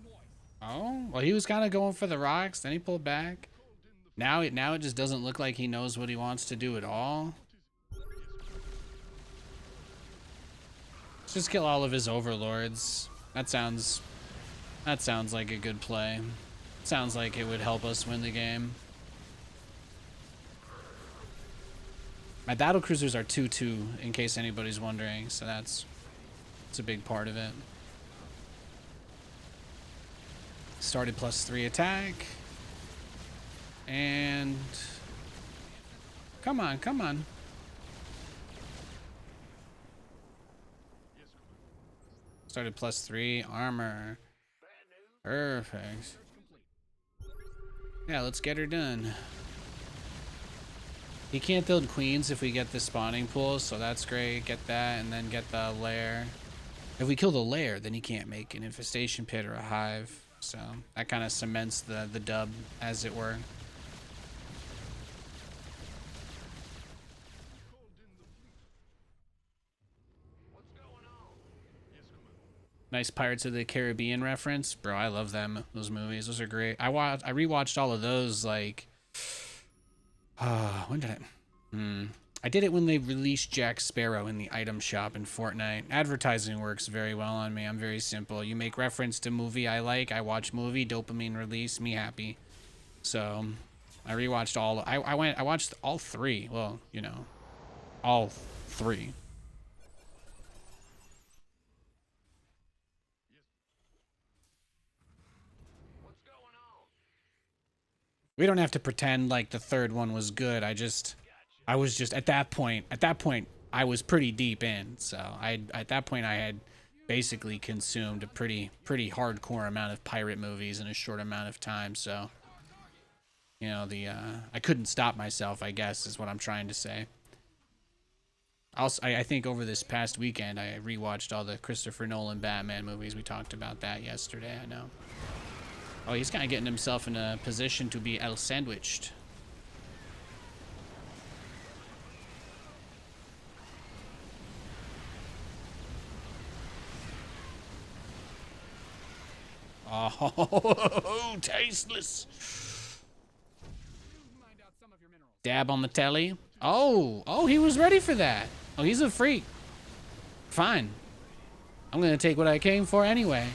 Moist. Oh, well, he was kind of going for the rocks. Then he pulled back. Now it just doesn't look like he knows what he wants to do at all. Let's just kill all of his overlords. That sounds like a good play. Sounds like it would help us win the game. My battlecruisers are 2-2, in case anybody's wondering, so that's a big part of it. Started +3 attack. And come on. Started +3 armor. Perfect. Yeah, let's get her done. He can't build queens if we get the spawning pool, so that's great. Get that, and then get the lair. If we kill the lair, then he can't make an infestation pit or a hive. So that kind of cements the dub, as it were. What's going on? Yes, Commander. Nice Pirates of the Caribbean reference, bro. I love them. Those movies. Those are great. I rewatched all of those. Like, when did I did it when they released Jack Sparrow in the item shop in Fortnite. Advertising works very well on me. I'm very simple. You make reference to movie I like, I watch movie, dopamine release, me happy. So I rewatched all. I watched all three. Well, all three. What's going on? We don't have to pretend like the third one was good. I was just at that point I was pretty deep in. So at that point I had basically consumed a pretty hardcore amount of pirate movies in a short amount of time. So I couldn't stop myself, I guess, is what I'm trying to say. Also, I think over this past weekend I rewatched all the Christopher Nolan Batman movies. We talked about that yesterday, I know. Oh, he's kind of getting himself in a position to be sandwiched. Oh, tasteless. Dab on the telly. Oh, he was ready for that. Oh, he's a freak. Fine. I'm gonna take what I came for anyway.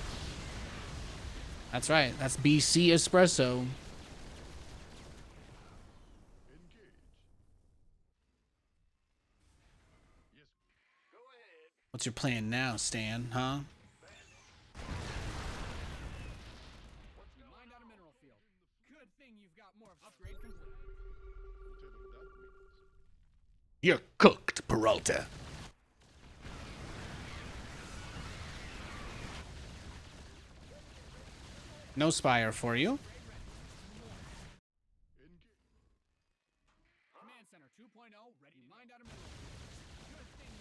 That's right. That's BC espresso. What's your plan now, Stan? Huh? We mined out a mineral field. Good thing you've got more upgrade complete. You're cooked, Peralta. No Spire for you. Command center 2.0 ready. We mined out a mineral field. Good thing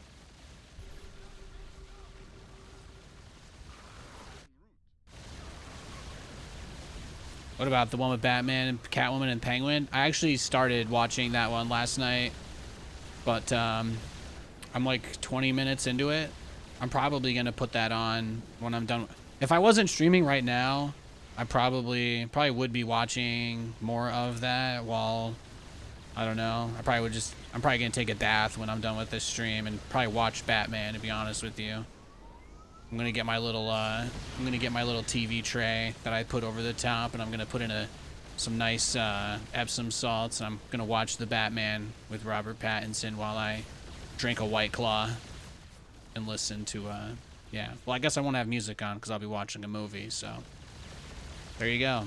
What about the one with Batman, Catwoman, and Penguin? I actually started watching that one last night, but I'm like 20 minutes into it. I'm probably gonna put that on when I'm done. If I wasn't streaming right now, I probably would be watching more of that while, I don't know. I'm probably gonna take a bath when I'm done with this stream and probably watch Batman, to be honest with you. I'm gonna get my little TV tray that I put over the top, and I'm gonna put in some nice Epsom salts, and I'm gonna watch the Batman with Robert Pattinson while I drink a White Claw and listen to yeah. Well, I guess I won't have music on because I'll be watching a movie, so there you go.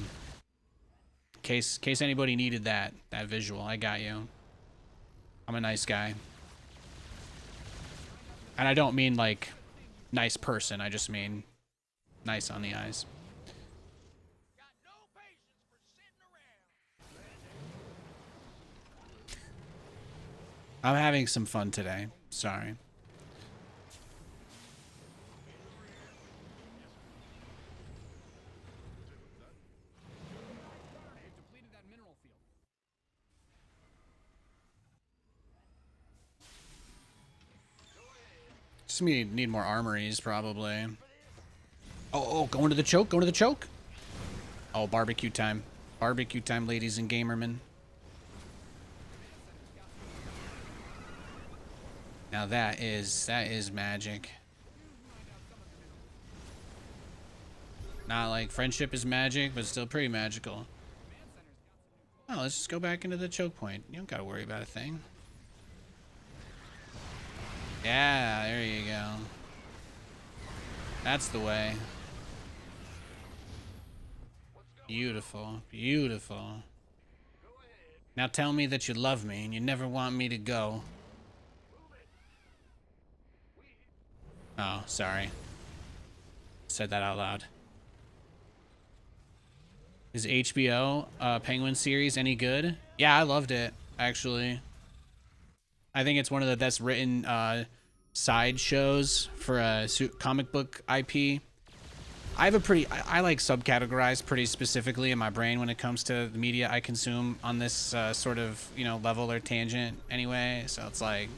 In case anybody needed that visual, I got you. I'm a nice guy. And I don't mean like nice person, I just mean nice on the eyes. Got no patience for sitting around. I'm having some fun today. Sorry. they've depleted that mineral field. Just need more armories, probably. Oh, going to the choke, going to the choke. Oh, barbecue time. Barbecue time, ladies and gamermen. Now that is magic. Not like friendship is magic, but still pretty magical. Oh, let's just go back into the choke point. You don't gotta worry about a thing. Yeah, there you go. That's the way. Beautiful, beautiful. Now tell me that you love me and you never want me to go. Oh, sorry. Said that out loud. Is HBO Penguin series any good? Yeah, I loved it, actually. I think it's one of the best written side shows for a comic book IP. I like subcategorize pretty specifically in my brain when it comes to the media I consume on this sort of, level or tangent anyway. So it's like,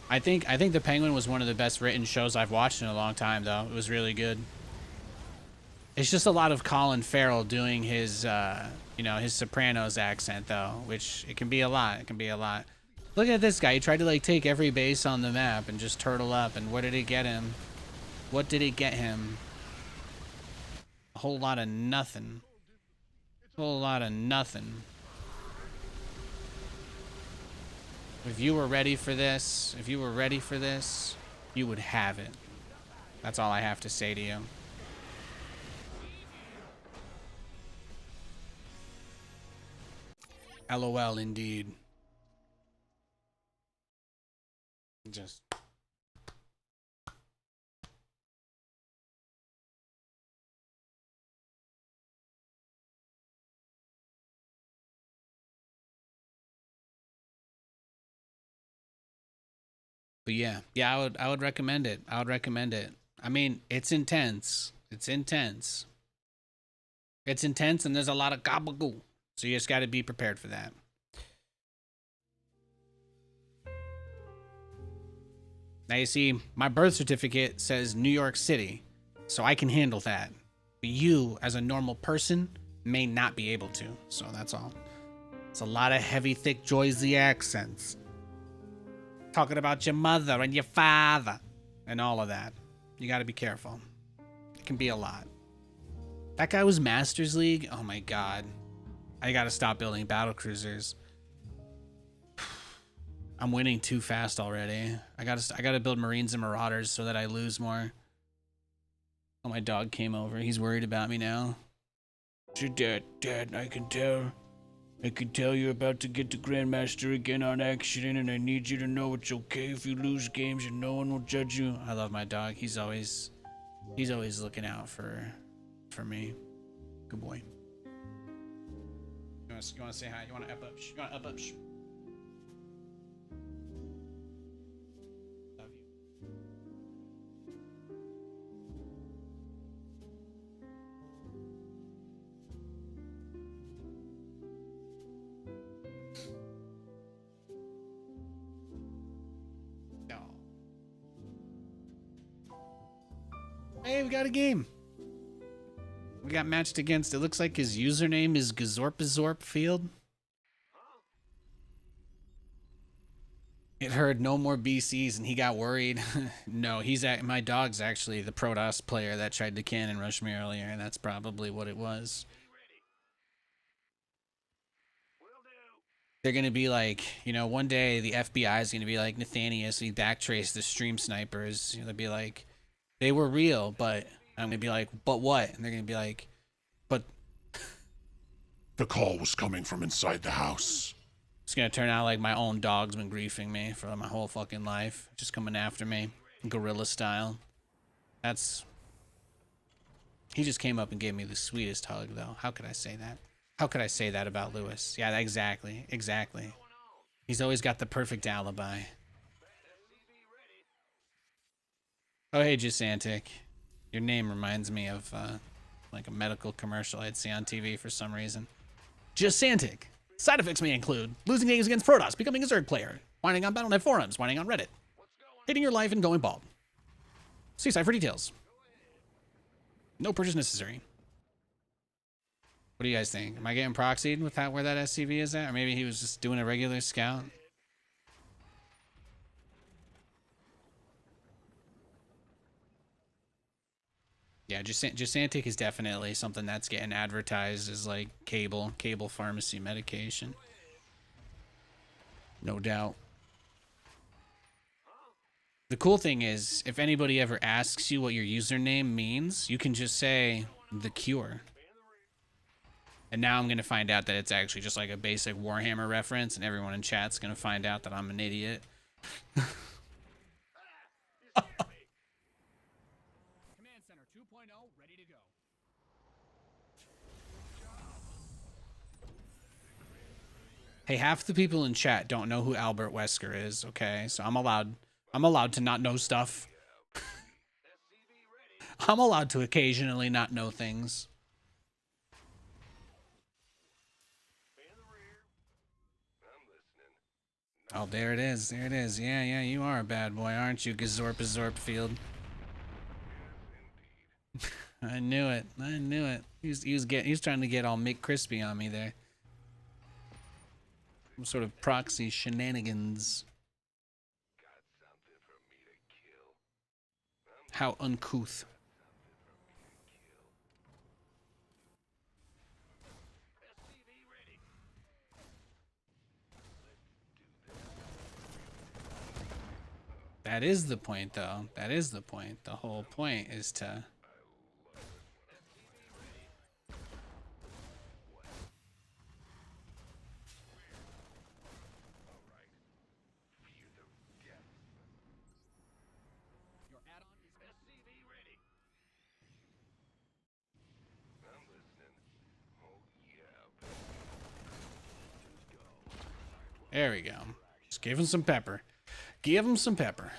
I think The Penguin was one of the best written shows I've watched in a long time, though. It was really good. It's just a lot of Colin Farrell doing his, his Sopranos accent, though, which it can be a lot. It can be a lot. Look at this guy. He tried to, like, take every base on the map and just turtle up. And what did it get him? What did it get him? A whole lot of nothing. A whole lot of nothing. If you were ready for this, you would have it. That's all I have to say to you. LOL, indeed. Just. But yeah, I would recommend it. I would recommend it. I mean, it's intense. It's intense. It's intense, and there's a lot of gabagool. So you just got to be prepared for that. Now you see, my birth certificate says New York City, so I can handle that. But you, as a normal person, may not be able to. So that's all. It's a lot of heavy, thick, Joyzy accents. Talking about your mother and your father and all of that. You got to be careful. It can be a lot. That guy was Masters League. Oh my god. I got to stop building battle cruisers. I'm winning too fast already. I got to build Marines and Marauders so that I lose more. Oh, my dog came over. He's worried about me now. It's your dad. Dad, I can tell. I can tell you're about to get to Grandmaster again on accident, and I need you to know it's okay if you lose games and no one will judge you. I love my dog. He's always looking out for me. Good boy. You want to say hi? You want to up up? You want to up up? Love you. No. Hey, we got a game. We got matched against. It looks like his username is Gazorpazorp Field. It heard no more BCs and he got worried. No, my dog's actually the Protoss player that tried to cannon rush me earlier, and that's probably what it was. They're gonna be like, you know, one day the FBI is gonna be like, Nathanias, he backtraced the stream snipers. They'll be like, they were real, but I'm gonna be like, but what? And they're gonna be like, but the call was coming from inside the house. it's gonna turn out like my own dog's been griefing me for my whole fucking life, just coming after me, gorilla style. He just came up and gave me the sweetest hug, though. How could I say that? How could I say that about Lewis? Yeah, exactly. He's always got the perfect alibi. Oh, hey, Gisantic. Your name reminds me of, like a medical commercial I'd see on TV for some reason. Gisantic. Side effects may include losing games against Protoss, becoming a Zerg player, whining on Battle.net forums, whining on Reddit, hating your life and going bald. See site for details. No purchase necessary. What do you guys think? Am I getting proxied with where that SCV is at? Or maybe he was just doing a regular scout? Yeah, Gisantic is definitely something that's getting advertised as like cable pharmacy medication. No doubt. The cool thing is, if anybody ever asks you what your username means, you can just say the cure. And now I'm going to find out that it's actually just like a basic Warhammer reference, and everyone in chat's going to find out that I'm an idiot. Command Center 2.0 ready to go. Hey, half the people in chat don't know who Albert Wesker is, okay? So I'm allowed to not know stuff. I'm allowed to occasionally not know things. Oh, there it is. There it is. Yeah, you are a bad boy, aren't you, Gazorpazorp Field? I knew it. He was trying to get all McCrispy on me there. Some sort of proxy shenanigans. How uncouth. That is the point, though. That is the point. The whole point is to... Your add-on is SCV ready. I'm listening. Oh, yeah. There we go. Just give him some pepper. Give him some pepper.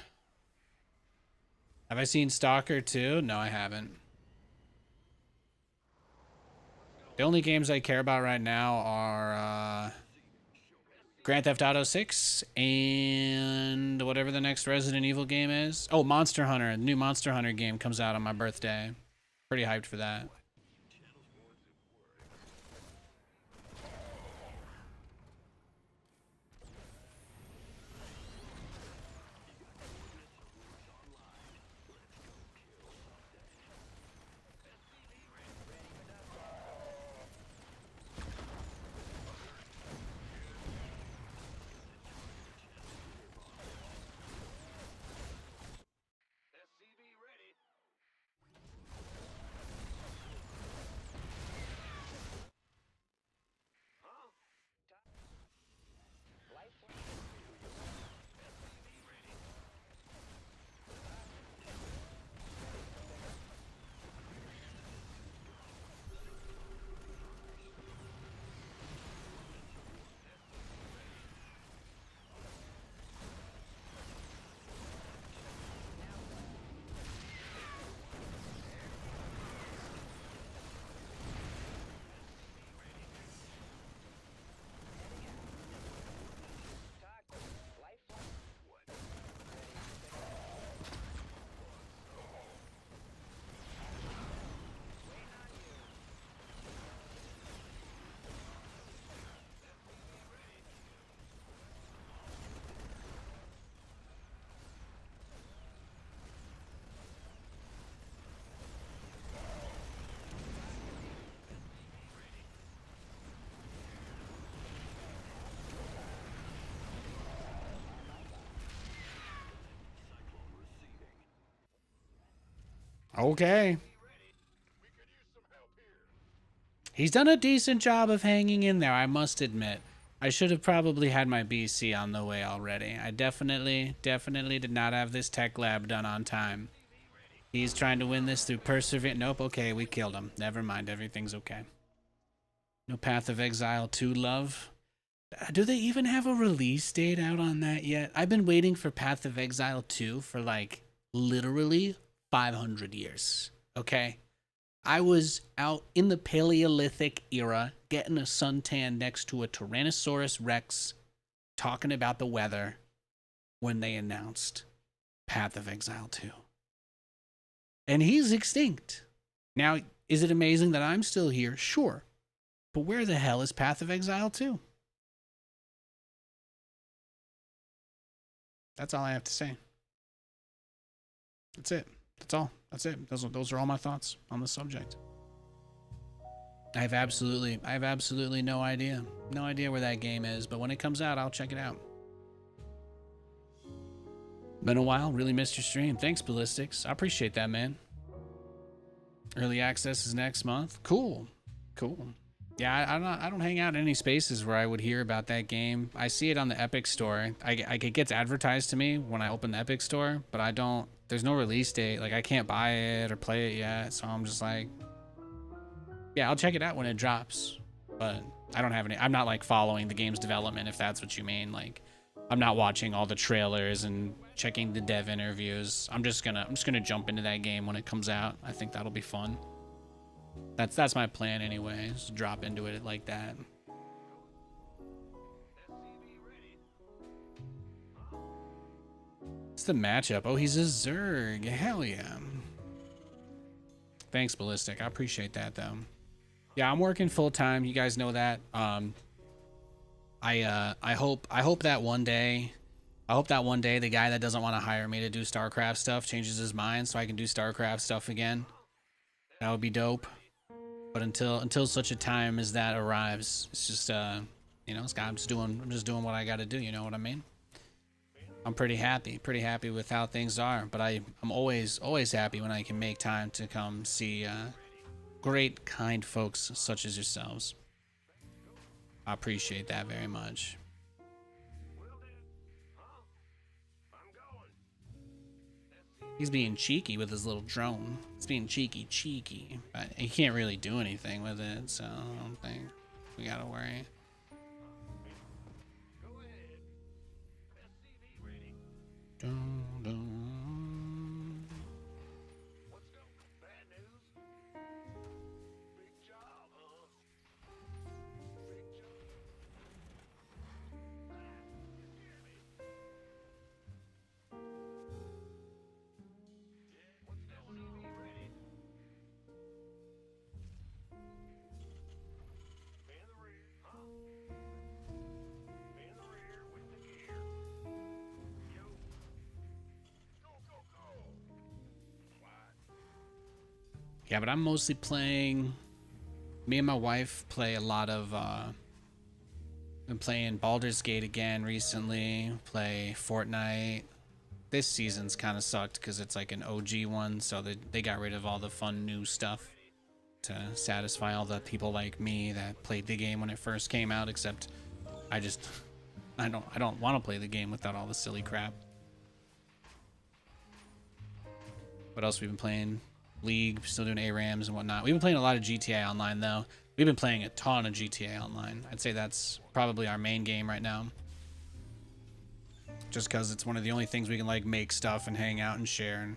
Have I seen Stalker 2? No, I haven't. The only games I care about right now are Grand Theft Auto 6 and whatever the next Resident Evil game is. Oh, Monster Hunter. A new Monster Hunter game comes out on my birthday. Pretty hyped for that. Okay. He's done a decent job of hanging in there, I must admit. I should have probably had my BC on the way already. I definitely did not have this tech lab done on time. He's trying to win this through perseverance. Nope, okay, we killed him. Never mind, everything's okay. No Path of Exile 2 love. Do they even have a release date out on that yet? I've been waiting for Path of Exile 2 for like literally 500 years. Okay? I was out in the Paleolithic era getting a suntan next to a Tyrannosaurus Rex talking about the weather when they announced Path of Exile 2. And he's extinct. Now, is it amazing that I'm still here? Sure. But where the hell is Path of Exile 2? That's all I have to say. That's it. That's all. That's it. Those are all my thoughts on the subject. I have absolutely no idea. No idea where that game is, but when it comes out, I'll check it out. Been a while. Really missed your stream. Thanks, Ballistics. I appreciate that, man. Early access is next month. Cool. Cool. Yeah, I don't hang out in any spaces where I would hear about that game. I see it on the Epic Store. It gets advertised to me when I open the Epic Store, but I don't. There's no release date. Like, I can't buy it or play it yet, so I'm just like, yeah, I'll check it out when it drops. But I don't have any. I'm not like following the game's development, if that's what you mean. Like, I'm not watching all the trailers and checking the dev interviews. I'm just gonna jump into that game when it comes out. I think that'll be fun. That's my plan anyway. Just drop into it like that. It's the matchup. Oh, he's a Zerg. Hell yeah. Thanks, Ballistic. I appreciate that though. Yeah, I'm working full time. You guys know that. I hope that one day the guy that doesn't want to hire me to do StarCraft stuff changes his mind so I can do StarCraft stuff again. That would be dope. But until such a time as that arrives, it's just you know, I'm just doing what I got to do. You know what I mean? I'm pretty happy with how things are. But I'm always happy when I can make time to come see great, kind folks such as yourselves. I appreciate that very much. He's being cheeky with his little drone. He's being cheeky. But he can't really do anything with it, so I don't think we gotta worry. Dun, dun. Yeah, but I'm mostly playing. Me and my wife play a lot of. Been playing Baldur's Gate again recently. Play Fortnite. This season's kind of sucked because it's like an OG one, so they got rid of all the fun new stuff to satisfy all the people like me that played the game when it first came out. Except, I don't want to play the game without all the silly crap. What else we've been playing? League, still doing ARAMs and whatnot. We've been playing a lot of GTA Online though. We've been playing a ton of GTA Online. I'd say that's probably our main game right now. Just because it's one of the only things we can like make stuff and hang out and share,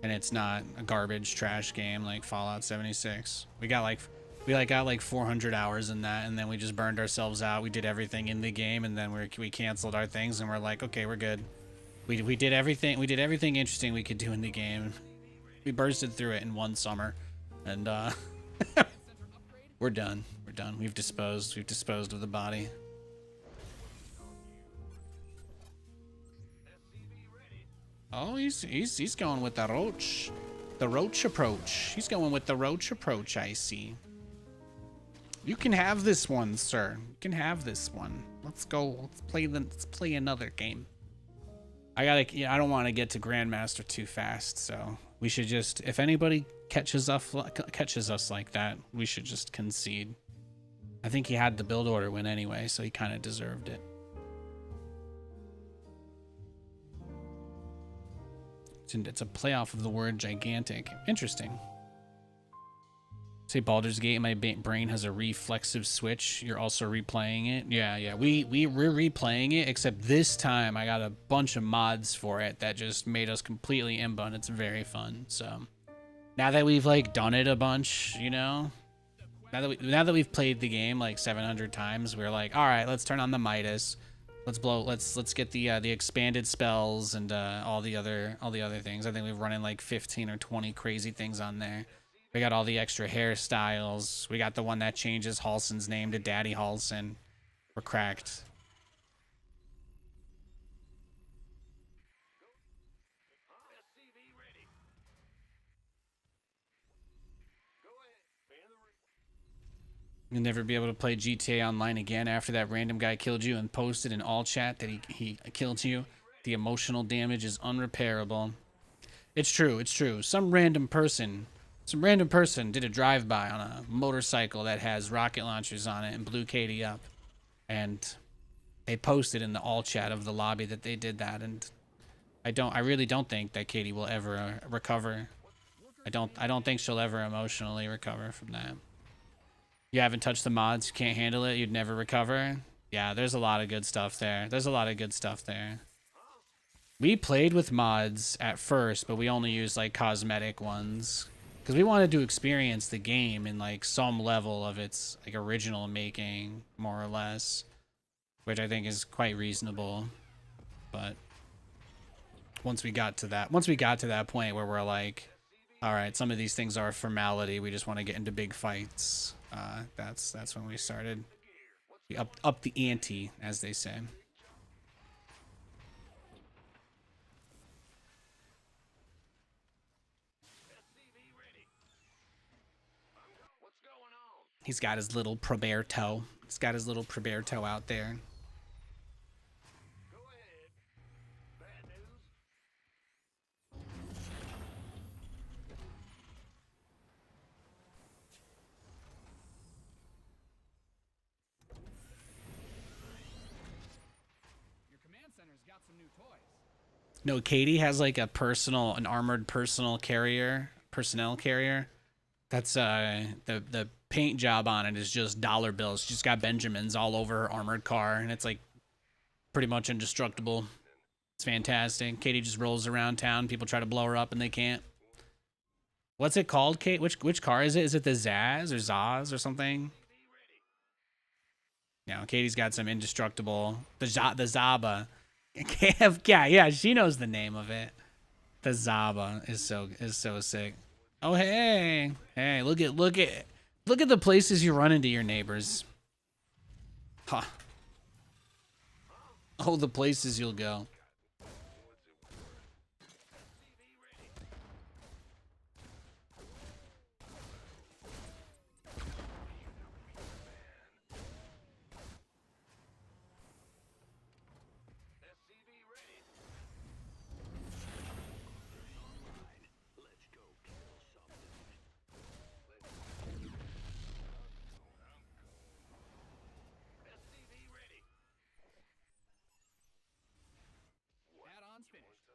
and it's not a garbage trash game like Fallout 76. We got like 400 hours in that, and then we just burned ourselves out. We did everything in the game, and then we canceled our things, and we're like, okay, we're good. We did everything interesting we could do in the game. We bursted through it in one summer, and we're done. We're done. We've disposed of the body. Oh, he's going with the roach approach. He's going with the roach approach. I see. You can have this one, sir. You can have this one. Let's go. Let's play another game. I don't want to get to Grandmaster too fast, so we should just, if anybody catches us like that, we should just concede. I think he had the build order win anyway, so he kind of deserved it. It's a playoff of the word gigantic. Interesting. Say Baldur's Gate, my brain has a reflexive switch. You're also replaying it. Yeah. We're replaying it, except this time I got a bunch of mods for it that just made us completely imba, and it's very fun. So now that we've like done it a bunch, you know, now that we've played the game like 700 times, we're like, all right, let's turn on the Midas. Let's get the expanded spells and all the other things. I think we've run in like 15 or 20 crazy things on there. We got all the extra hairstyles. We got the one that changes Halson's name to Daddy Halson. We're cracked. You'll never be able to play GTA Online again after that random guy killed you and posted in all chat that he killed you. The emotional damage is unrepairable. It's true. Some random person did a drive-by on a motorcycle that has rocket launchers on it and blew Katie up. And they posted in the all chat of the lobby that they did that. And I really don't think that Katie will ever recover. I don't think she'll ever emotionally recover from that. You haven't touched the mods, you can't handle it, you'd never recover. Yeah, there's a lot of good stuff there. We played with mods at first, but we only used like cosmetic ones. Because we wanted to experience the game in like some level of its like original making, more or less. Which I think is quite reasonable. But once we got to that point where we're like, alright, some of these things are a formality, we just want to get into big fights. That's when we started. We up the ante, as they say. He's got his little Proberto. Out there. Your command center's got some new toys. No, Katie has like an armored personnel carrier. That's the paint job on it is just dollar bills. She's got Benjamins all over her armored car, and it's like pretty much indestructible. It's fantastic. Katie just rolls around town. People try to blow her up, and they can't. What's it called, Kate? Which car is it? Is it the Zaz or Zaz or something? No, Katie's got some indestructible. The Zaba. Yeah, she knows the name of it. The Zaba is so sick. Oh hey, look at the places you run into your neighbors. Huh. Oh, the places you'll go. Add-ons finished.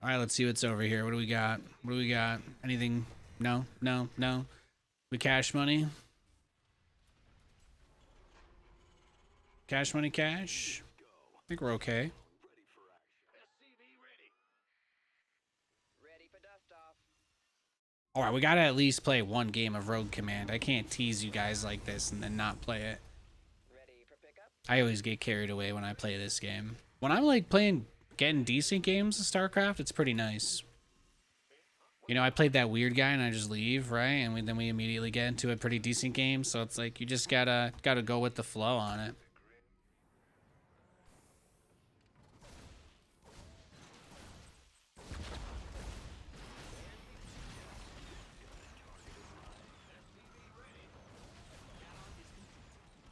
All right, let's see what's over here. What do we got? Anything? No. We cash money. Cash. I think we're okay. All right, we gotta at least play one game of Rogue Command. I can't tease you guys like this and then not play it. I always get carried away when I play this game. When I'm like getting decent games of StarCraft, it's pretty nice. You know, I played that weird guy and I just leave, right? And then we immediately get into a pretty decent game. So it's like you just gotta go with the flow on it.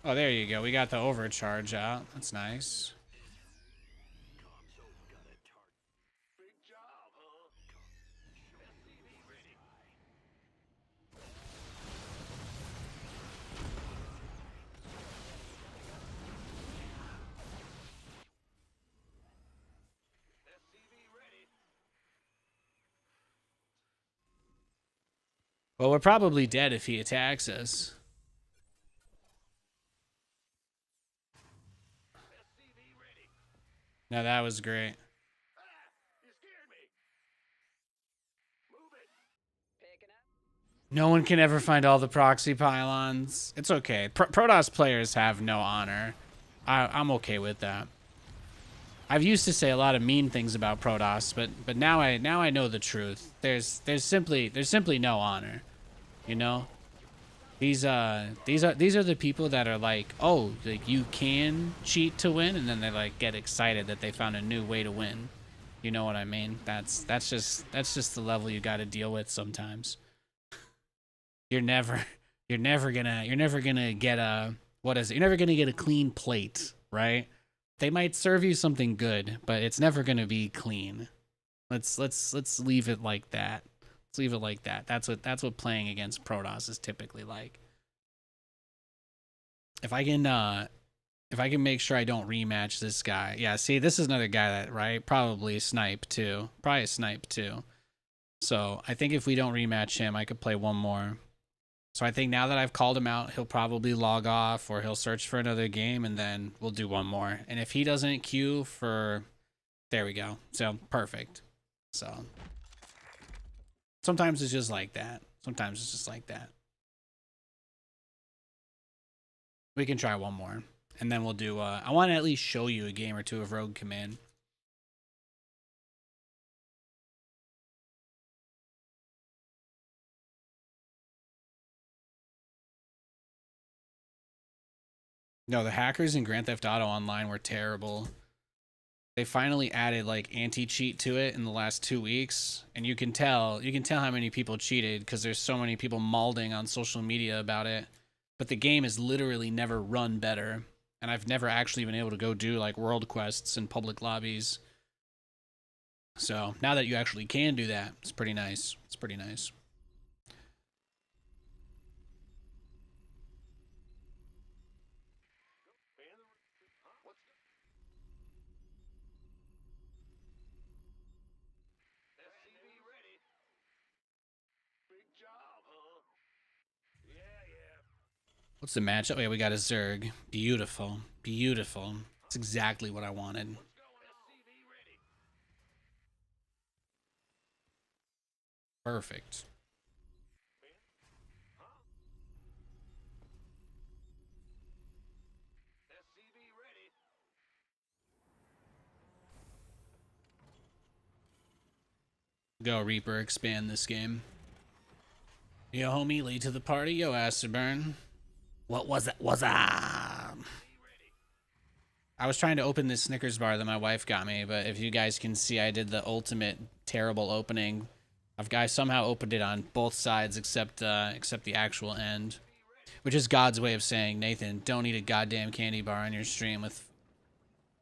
Oh, there you go. We got the overcharge out. That's nice. Well, we're probably dead if he attacks us. No, that was great. No one can ever find all the proxy pylons. It's okay. Protoss players have no honor. I'm okay with that. I've used to say a lot of mean things about Protoss, but now I know the truth. There's simply no honor. You know? These are the people that are like, oh, like you can cheat to win, and then they like get excited that they found a new way to win. You know what I mean? That's just the level you got to deal with sometimes. You're never gonna get a, what is it? You're never gonna get a clean plate, right? They might serve you something good, but it's never gonna be clean. Let's leave it like that. Let's leave it like that. That's what playing against Protoss is typically like. If I can make sure I don't rematch this guy. Yeah, see, this is another guy that, right? Probably snipe too. Probably snipe too. So I think if we don't rematch him, I could play one more. So I think now that I've called him out, he'll probably log off or he'll search for another game, and then we'll do one more. And if he doesn't queue for, there we go. So perfect. So sometimes it's just like that. Sometimes it's just like that. We can try one more, and then we'll do, I want to at least show you a game or two of Rogue Command. No, the hackers in Grand Theft Auto Online were terrible. They finally added like anti-cheat to it in the last 2 weeks, and you can tell how many people cheated because there's so many people malding on social media about it. But the game has literally never run better, and I've never actually been able to go do like world quests in public lobbies. So now that you actually can do that, it's pretty nice. It's pretty nice. What's the matchup? Oh, yeah, we got a Zerg. Beautiful. Beautiful. That's exactly what I wanted. Perfect. Go Reaper, expand this game. Yo, homie, late to the party. Yo, Asterburn. What was it? I was trying to open this Snickers bar that my wife got me, but if you guys can see, I did the ultimate terrible opening. I somehow opened it on both sides except the actual end, which is God's way of saying, Nathan, don't eat a goddamn candy bar on your stream with,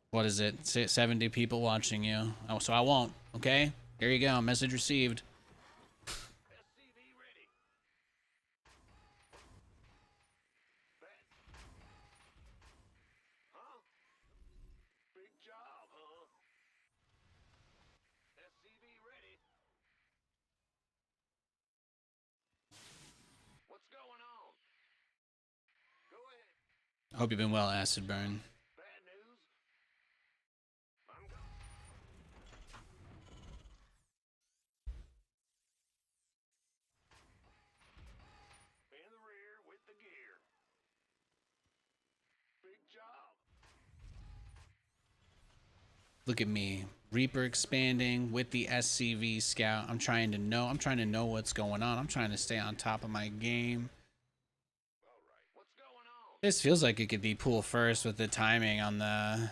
what is it, 70 people watching you. Oh, so I won't. Okay, here you go. Message received. Hope you've been well, Acid Burn. Look at me, Reaper expanding with the SCV Scout. I'm trying to know what's going on. I'm trying to stay on top of my game. This feels like it could be pool first with the timing on the...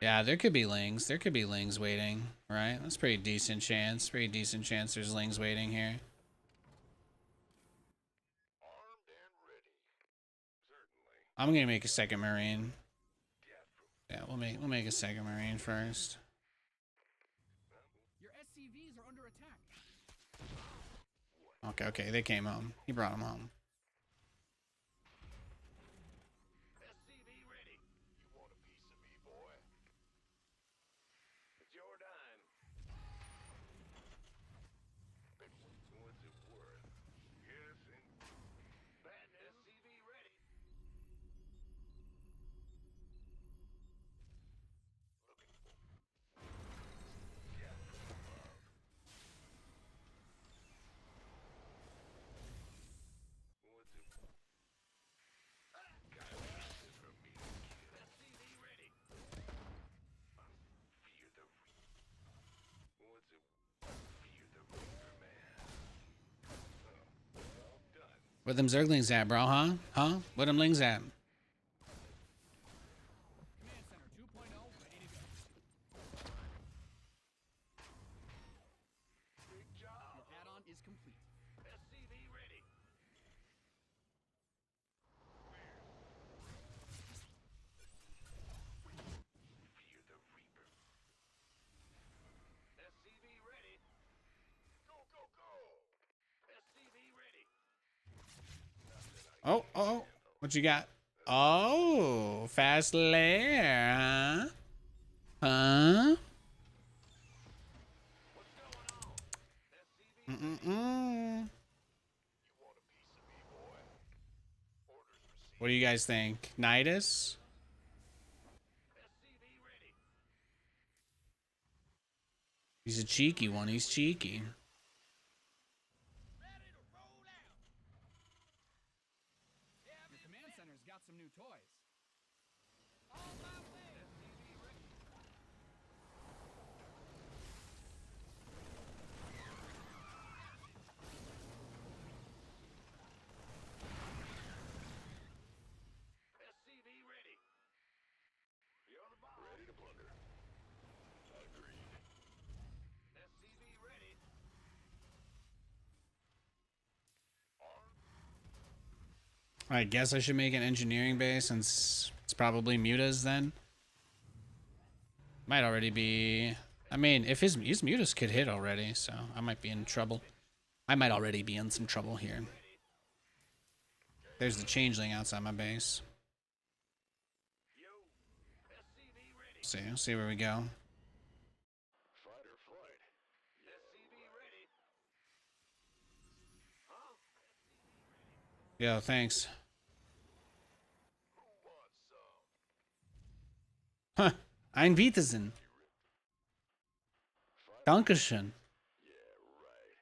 Yeah, there could be Lings. There could be Lings waiting, right? That's pretty decent chance. Pretty decent chance there's Lings waiting here. I'm gonna make a second Marine. Yeah, we'll make a second Marine first. Your SCVs are under attack. Okay, they came home. He brought them home. SCV ready. You want a piece of me, boy? It's your dime. What's it worth? Yes, and bad news. SCV ready. Looking for. Yeah, from above. What's it? Got a piece for me to kill. SCV ready. Fear the What's it? Fear the Reaper, man. Oh, well done. Where them Zerglings at, bro? Huh? Where them lings at? Command Center 2.0 ready to go. Big job. Your add-on is complete. SCV ready. Fear the Reaper. SCV ready. Go, go, go. SCV ready. Oh. What you got? Oh, fast lair, huh? Huh? What's going on? SCV ready. Mm-mm-mm. You want a piece of me, boy? Orders received. What do you guys think? Nidus? SCV ready. He's a cheeky one. He's cheeky. Ready to roll out. Your command center's got some new toys. On my way. SCV ready. SCV ready. You're the boss. Ready to plunder. Agreed. SCV ready. I guess I should make an engineering base since it's probably Mutas then. Might already be... I mean, if his Mutas could hit already, so I might be in trouble. I might already be in some trouble here. There's the changeling outside my base. Yo. SCV ready. See where we go. Fight or flight. SCV ready. Huh? Yo, thanks. Who wants some? Huh. Ein Wiedersehen. Dankeschön. Yeah, right.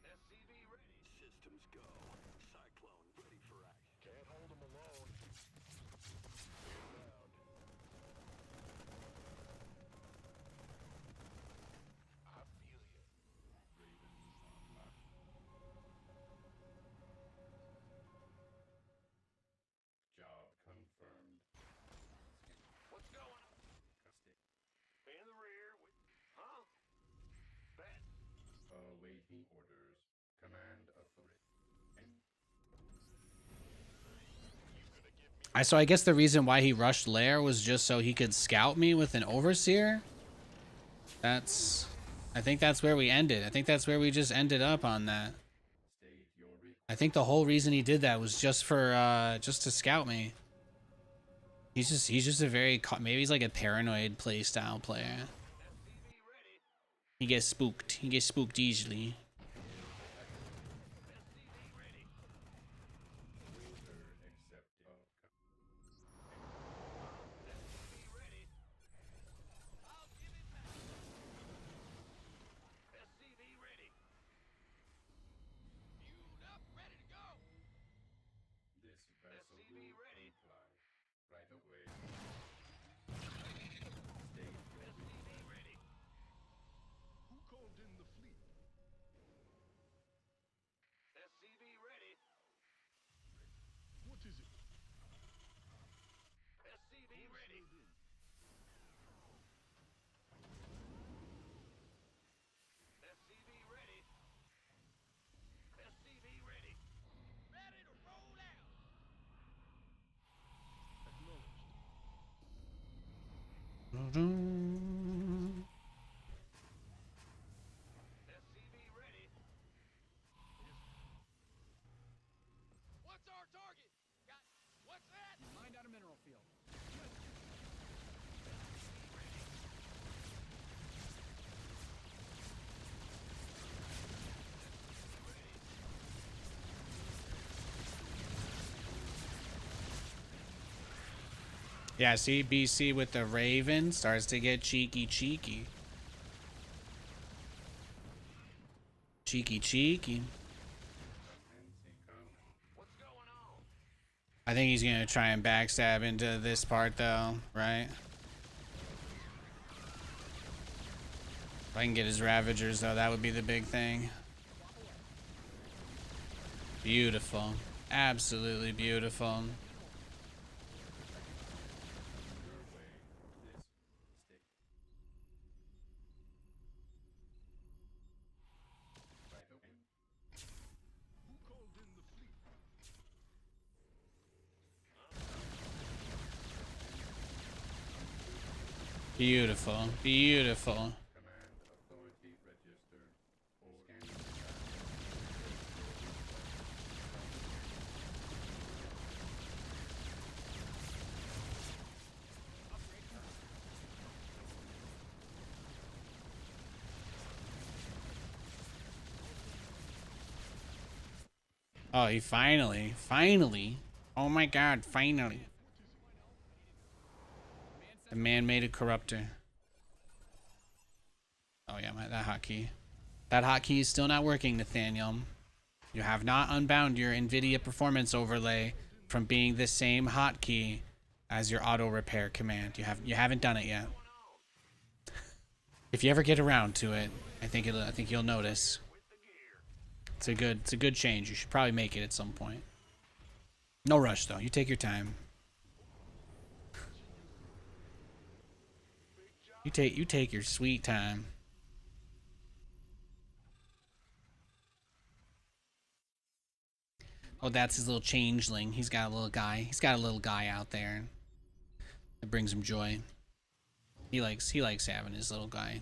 SCV ready. Systems go. Cyclone ready for action. Can't hold them alone. Inbound. I feel you. Job confirmed. What's going on? In the rear. Huh? Bet. Awaiting orders. Command authority. So I guess the reason why he rushed Lair was just so he could scout me with an Overseer? I think that's where we ended. I think that's where we just ended up on that. State your I think the whole reason he did that was just for, just to scout me. He's just a very, maybe he's like a paranoid playstyle player. SCV ready. He gets spooked easily. SCV ready. accepted. SCV ready. I'll give it back. SCV ready. Fueled up, ready to go. This vessel SCV will ready. comply. Right away. SCV ready. Who called in the fleet? Yeah, see, BC with the Raven starts to get cheeky. Cheeky. What's going on? I think he's gonna try and backstab into this part though, right? If I can get his Ravagers though, that would be the big thing. Beautiful. Absolutely beautiful. Beautiful. Beautiful. Oh, he finally. Oh my god, finally. The man made a corruptor. Oh yeah, that hotkey. That hotkey is still not working, Nathaniel. You have not unbound your NVIDIA performance overlay from being the same hotkey as your auto repair command. You haven't done it yet. If you ever get around to it, I think you'll notice. It's a good change. You should probably make it at some point. No rush though. You take your time. You take your sweet time. Oh, that's his little changeling. He's got a little guy. He's got a little guy out there. That brings him joy. He likes having his little guy.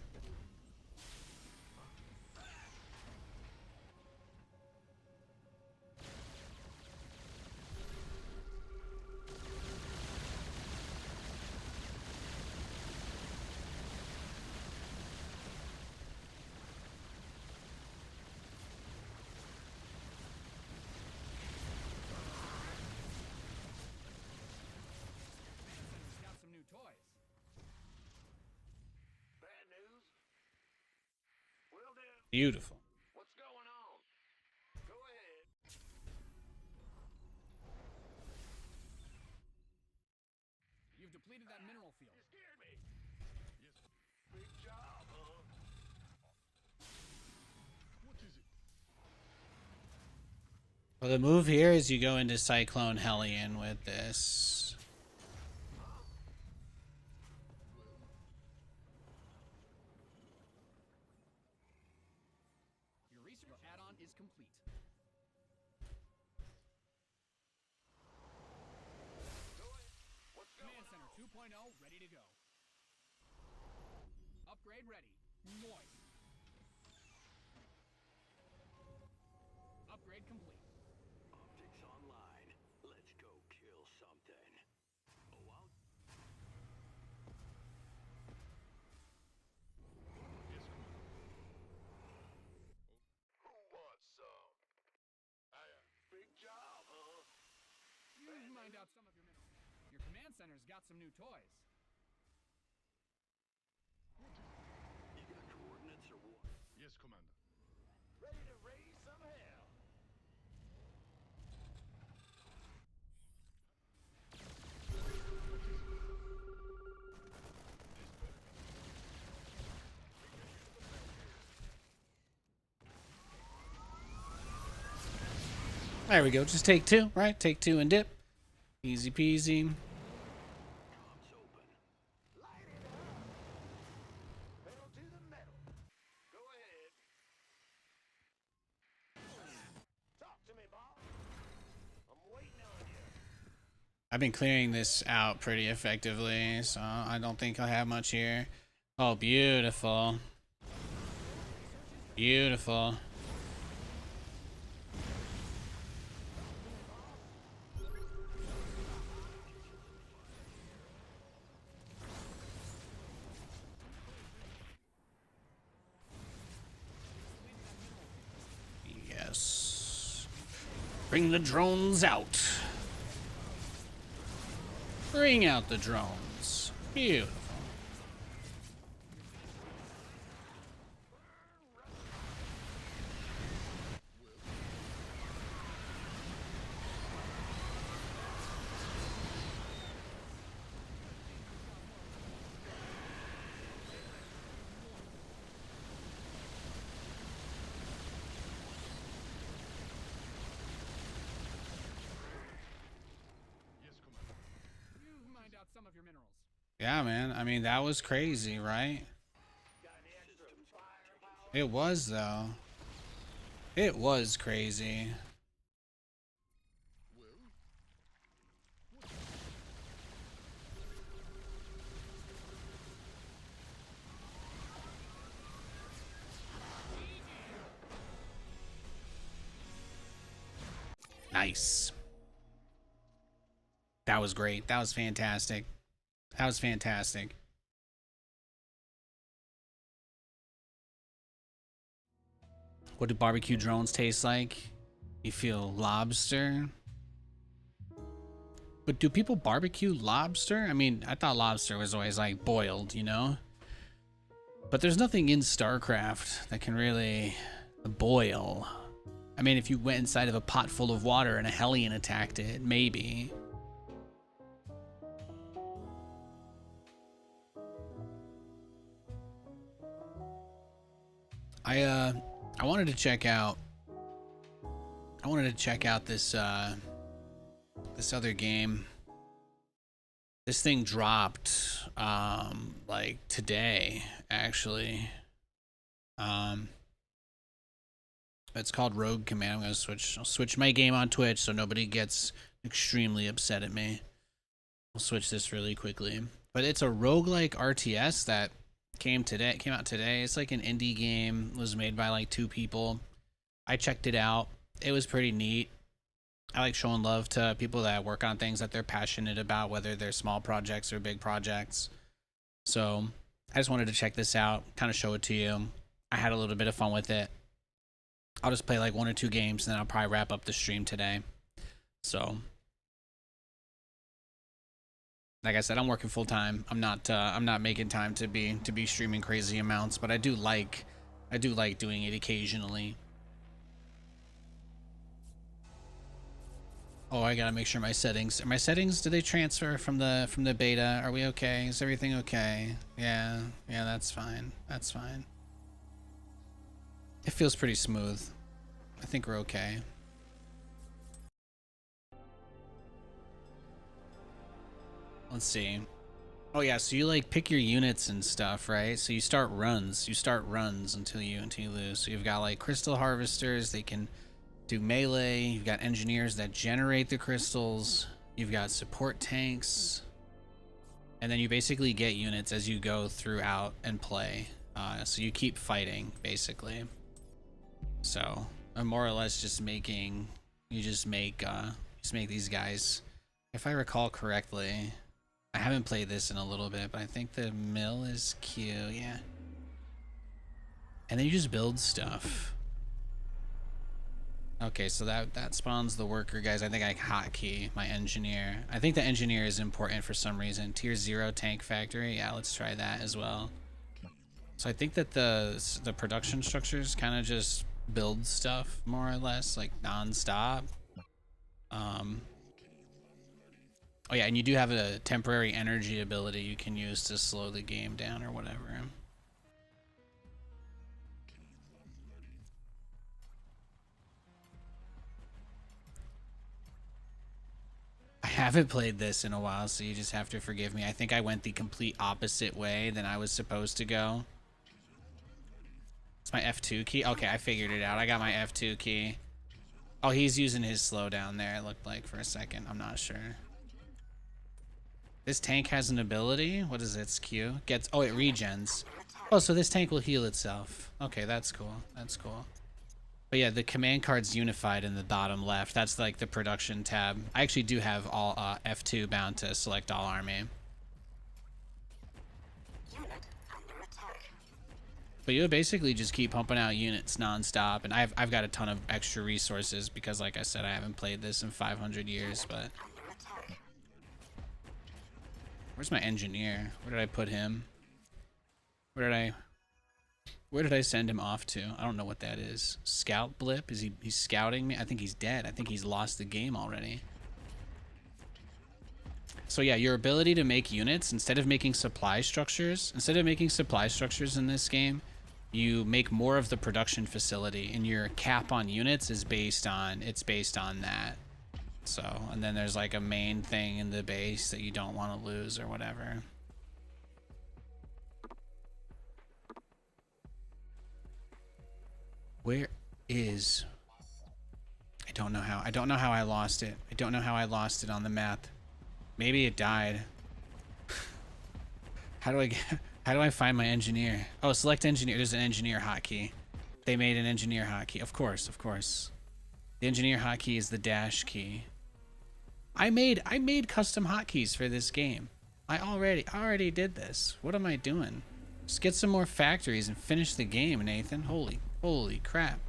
Got some new toys. Bad news? Will do. Beautiful. What's going on? Go ahead. You've depleted that mineral field. You scared me. Yes. Big job, huh? What is it? Well, the move here is you go into Cyclone Hellion with this. Your research add-on is complete. What's Command going Center on? 2.0 ready to go. Upgrade ready. Moist. Upgrade complete. Optics online. Let's go kill something. Oh, wow. Yes, who wants some? Big job, huh? You mined out some of your minerals. Your command center's got some new toys. You got coordinates or what? Yes, Commander. Ready to raise some hell. There we go. Just take two, right? Take two and dip. Easy peasy. Comms open. Light it up. Pedal to the metal. Go ahead. Talk to me, boss. I'm waiting on you. I've been clearing this out pretty effectively, so I don't think I'll have much here. Oh, beautiful. Beautiful. Yes. Bring the drones out. Bring out the drones. Beautiful. You've mined out some of your minerals. Yeah, man. I mean, that was crazy, right? It was, though. It was crazy. Nice. That was great. That was fantastic. That was fantastic. What do barbecue drones taste like? You feel lobster? But do people barbecue lobster? I mean, I thought lobster was always like boiled, you know? But there's nothing in StarCraft that can really boil. I mean, if you went inside of a pot full of water and a Hellion attacked it, maybe. I wanted to check out this this other game. This thing dropped like today, actually. It's called Rogue Command. I'm gonna switch my game on Twitch so nobody gets extremely upset at me. I'll switch this really quickly. But it's a roguelike RTS that came out today. It's like an indie game. It was made by like 2 people. I checked it out. It was pretty neat. I like showing love to people that work on things that they're passionate about, whether they're small projects or big projects. So I just wanted to check this out, kind of show it to you. I had a little bit of fun with it. I'll just play like 1 or 2 games, and then I'll probably wrap up the stream today. So, like I said, I'm working full time. I'm not making time to be streaming crazy amounts, but I do like doing it occasionally. Oh, I gotta make sure my settings. Do they transfer from the beta? Are we okay? Is everything okay? Yeah, that's fine. That's fine. It feels pretty smooth. I think we're okay. Let's see. Oh yeah, so you like pick your units and stuff, right? So you start runs. You start runs until you lose. So you've got like crystal harvesters. They can do melee. You've got engineers that generate the crystals. You've got support tanks. And then you basically get units as you go throughout and play. So you keep fighting, basically. So I'm more or less just making, you just make these guys. If I recall correctly, I haven't played this in a little bit, but I think the mill is Q, yeah. And then you just build stuff. Okay, so that spawns the worker guys. I think I hotkey my engineer. I think the engineer is important for some reason. Tier 0 tank factory. Yeah, let's try that as well. So I think that the production structures kind of just build stuff more or less, like non-stop. Oh yeah, and you do have a temporary energy ability you can use to slow the game down or whatever. I haven't played this in a while, so you just have to forgive me. I think I went the complete opposite way than I was supposed to go. It's my F2 key. Okay, I figured it out. I got my F2 key. Oh, he's using his slowdown there, it looked like, for a second. I'm not sure. This tank has an ability. What is its Q? Oh, it regens. Oh, so this tank will heal itself. Okay, that's cool. That's cool. But yeah, the command card's unified in the bottom left. That's like the production tab. I actually do have all F2 bound to select all army. But you basically just keep pumping out units non-stop, and I've got a ton of extra resources because, like I said, I haven't played this in 500 years, but Where's my engineer? Where did I put him? Where did I send him off to? I don't know what that is. Scout blip? He's scouting me? I think he's dead. I think he's lost the game already. So yeah, your ability to make units, instead of making supply structures in this game, you make more of the production facility, and your cap on units is based on that. So, and then there's like a main thing in the base that you don't want to lose or whatever. Where is... I don't know how I lost it. I don't know how I lost it on the map. Maybe it died. How do I find my engineer? Oh, select engineer. There's an engineer hotkey. They made an engineer hotkey. Of course, of course. The engineer hotkey is the dash key. I made custom hotkeys for this game. I already did this. What am I doing? Just get some more factories and finish the game, Nathan. Holy crap.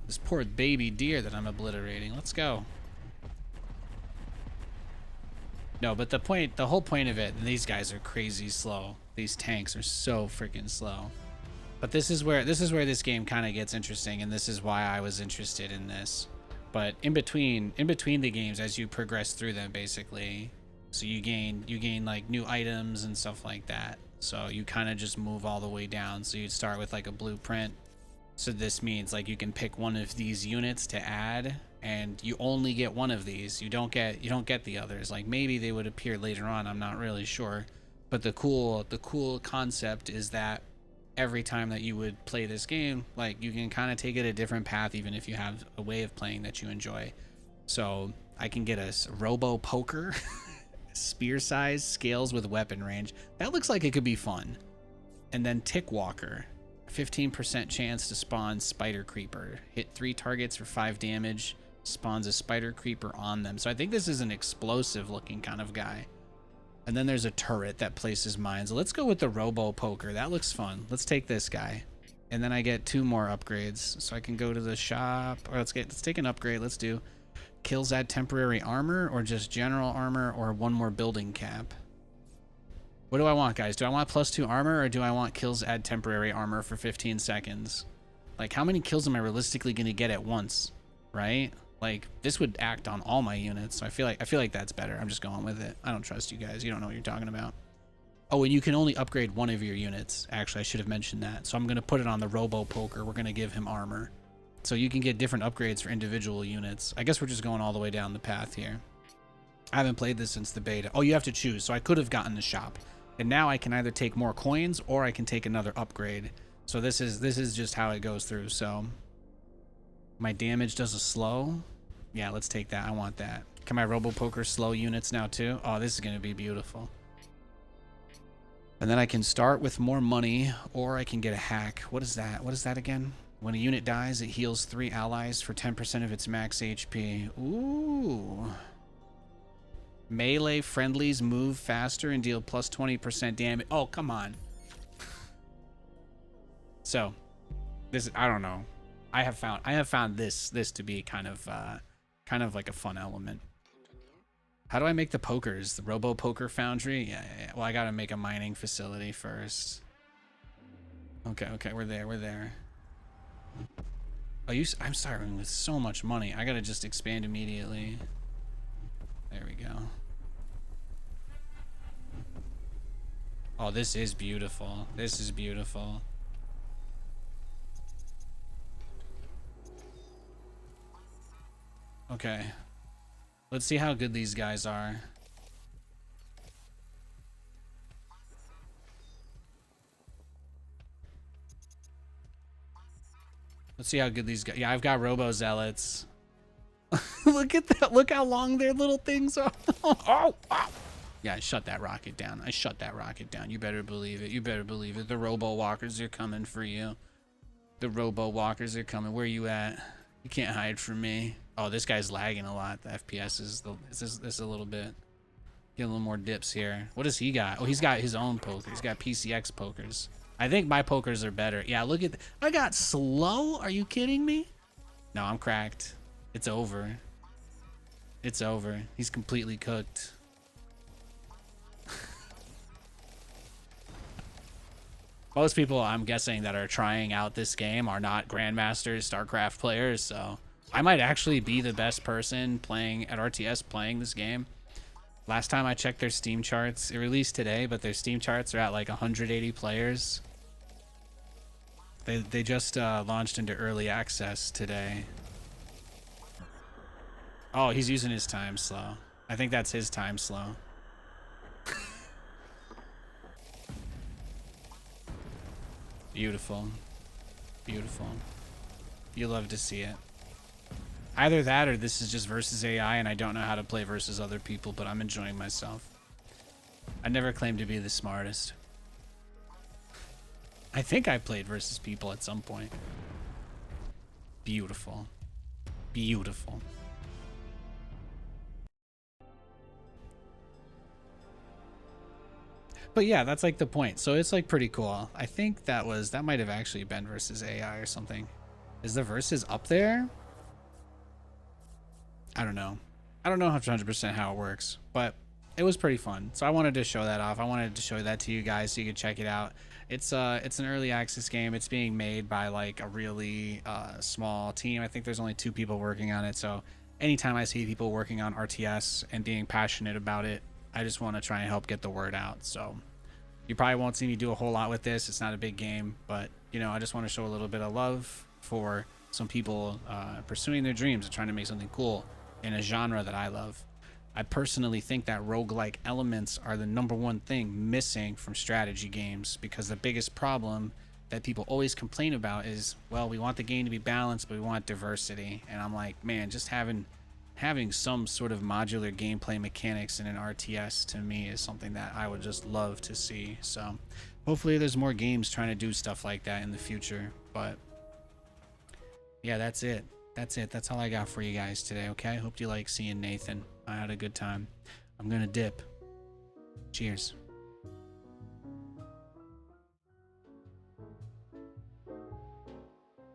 This poor baby deer that I'm obliterating. Let's go. No, but the whole point of it, these guys are crazy slow. These tanks are so freaking slow. But this is where this game kind of gets interesting, and this is why I was interested in this. But in between the games, as you progress through them, basically, so you gain like new items and stuff like that. So you kind of just move all the way down. So you'd start with like a blueprint. So this means like you can pick one of these units to add, and you only get one of these. You don't get the others. Like maybe they would appear later on, I'm not really sure. But the cool concept is that every time that you would play this game, like you can kind of take it a different path, even if you have a way of playing that you enjoy. So I can get a robo poker, spear size, scales with weapon range. That looks like it could be fun. And then tick walker, 15% chance to spawn spider creeper. Hit 3 targets for 5 damage. Spawns a spider creeper on them. So I think this is an explosive looking kind of guy. And then there's a turret that places mines. Let's go with the robo poker. That looks fun. Let's take this guy. And then I get 2 more upgrades. So I can go to the shop. Or let's take an upgrade. Let's do kills add temporary armor, or just general armor, or 1 more building cap. What do I want, guys? Do I want +2 armor, or do I want kills add temporary armor for 15 seconds? Like, how many kills am I realistically going to get at once? Right? Like, this would act on all my units, so I feel like that's better. I'm just going with it. I don't trust you guys. You don't know what you're talking about. Oh, and you can only upgrade 1 of your units. Actually, I should have mentioned that. So I'm going to put it on the robo poker. We're going to give him armor. So you can get different upgrades for individual units. I guess we're just going all the way down the path here. I haven't played this since the beta. Oh, you have to choose. So I could have gotten the shop. And now I can either take more coins or I can take another upgrade. So this is just how it goes through. So my damage does a slow. Yeah, let's take that. I want that. Can my robo poker slow units now too? Oh, this is going to be beautiful. And then I can start with more money, or I can get a hack. What is that? What is that again? When a unit dies, it heals 3 allies for 10% of its max HP. Ooh. Melee friendlies move faster and deal plus 20% damage. Oh, come on. So, this, I don't know. I have found this to be kind of like a fun element. How do I make the pokers? The robo poker foundry? Yeah. Well, I gotta make a mining facility first. Okay, we're there. Oh, I'm starting with so much money. I gotta just expand immediately. There we go. Oh, this is beautiful. This is beautiful. Okay. Let's see how good these guys are. Let's see how good these guys... Yeah, I've got Robo Zealots. Look at that. Look how long their little things are. Oh! Yeah, I shut that rocket down. You better believe it. You better believe it. The Robo Walkers are coming for you. The Robo Walkers are coming. Where you at? You can't hide from me. Oh, this guy's lagging a lot. The FPS is a little bit. Get a little more dips here. What does he got? Oh, he's got his own poker. He's got PCX pokers. I think my pokers are better. Yeah, look at I got slow. Are you kidding me? No, I'm cracked. It's over. It's over. He's completely cooked. Most people, I'm guessing, that are trying out this game are not Grandmasters, StarCraft players, so I might actually be the best person playing at RTS playing this game. Last time I checked their Steam charts, it released today, but their Steam charts are at like 180 players. They just launched into early access today. Oh, he's using his time slow. I think that's his time slow. Beautiful. Beautiful. You love to see it. Either that or this is just versus AI and I don't know how to play versus other people, but I'm enjoying myself. I never claimed to be the smartest. I think I played versus people at some point. Beautiful. Beautiful. But yeah, that's like the point. So it's like pretty cool. I think that might have actually been versus AI or something. Is the versus up there? I don't know. I don't know 100% how it works, but it was pretty fun. So I wanted to show that off. I wanted to show that to you guys so you could check it out. It's an early access game. It's being made by like a really small team. I think there's only 2 people working on it. So anytime I see people working on RTS and being passionate about it, I just want to try and help get the word out. So you probably won't see me do a whole lot with this. It's not a big game, but you know, I just want to show a little bit of love for some people pursuing their dreams and trying to make something cool in a genre that I love. I personally think that roguelike elements are the #1 thing missing from strategy games, because the biggest problem that people always complain about is, well, we want the game to be balanced, but we want diversity. And I'm like, man, just having some sort of modular gameplay mechanics in an RTS to me is something that I would just love to see. So hopefully there's more games trying to do stuff like that in the future. But yeah, that's it. That's all I got for you guys today, okay? Hope you like seeing Nathan. I had a good time. I'm gonna dip. Cheers.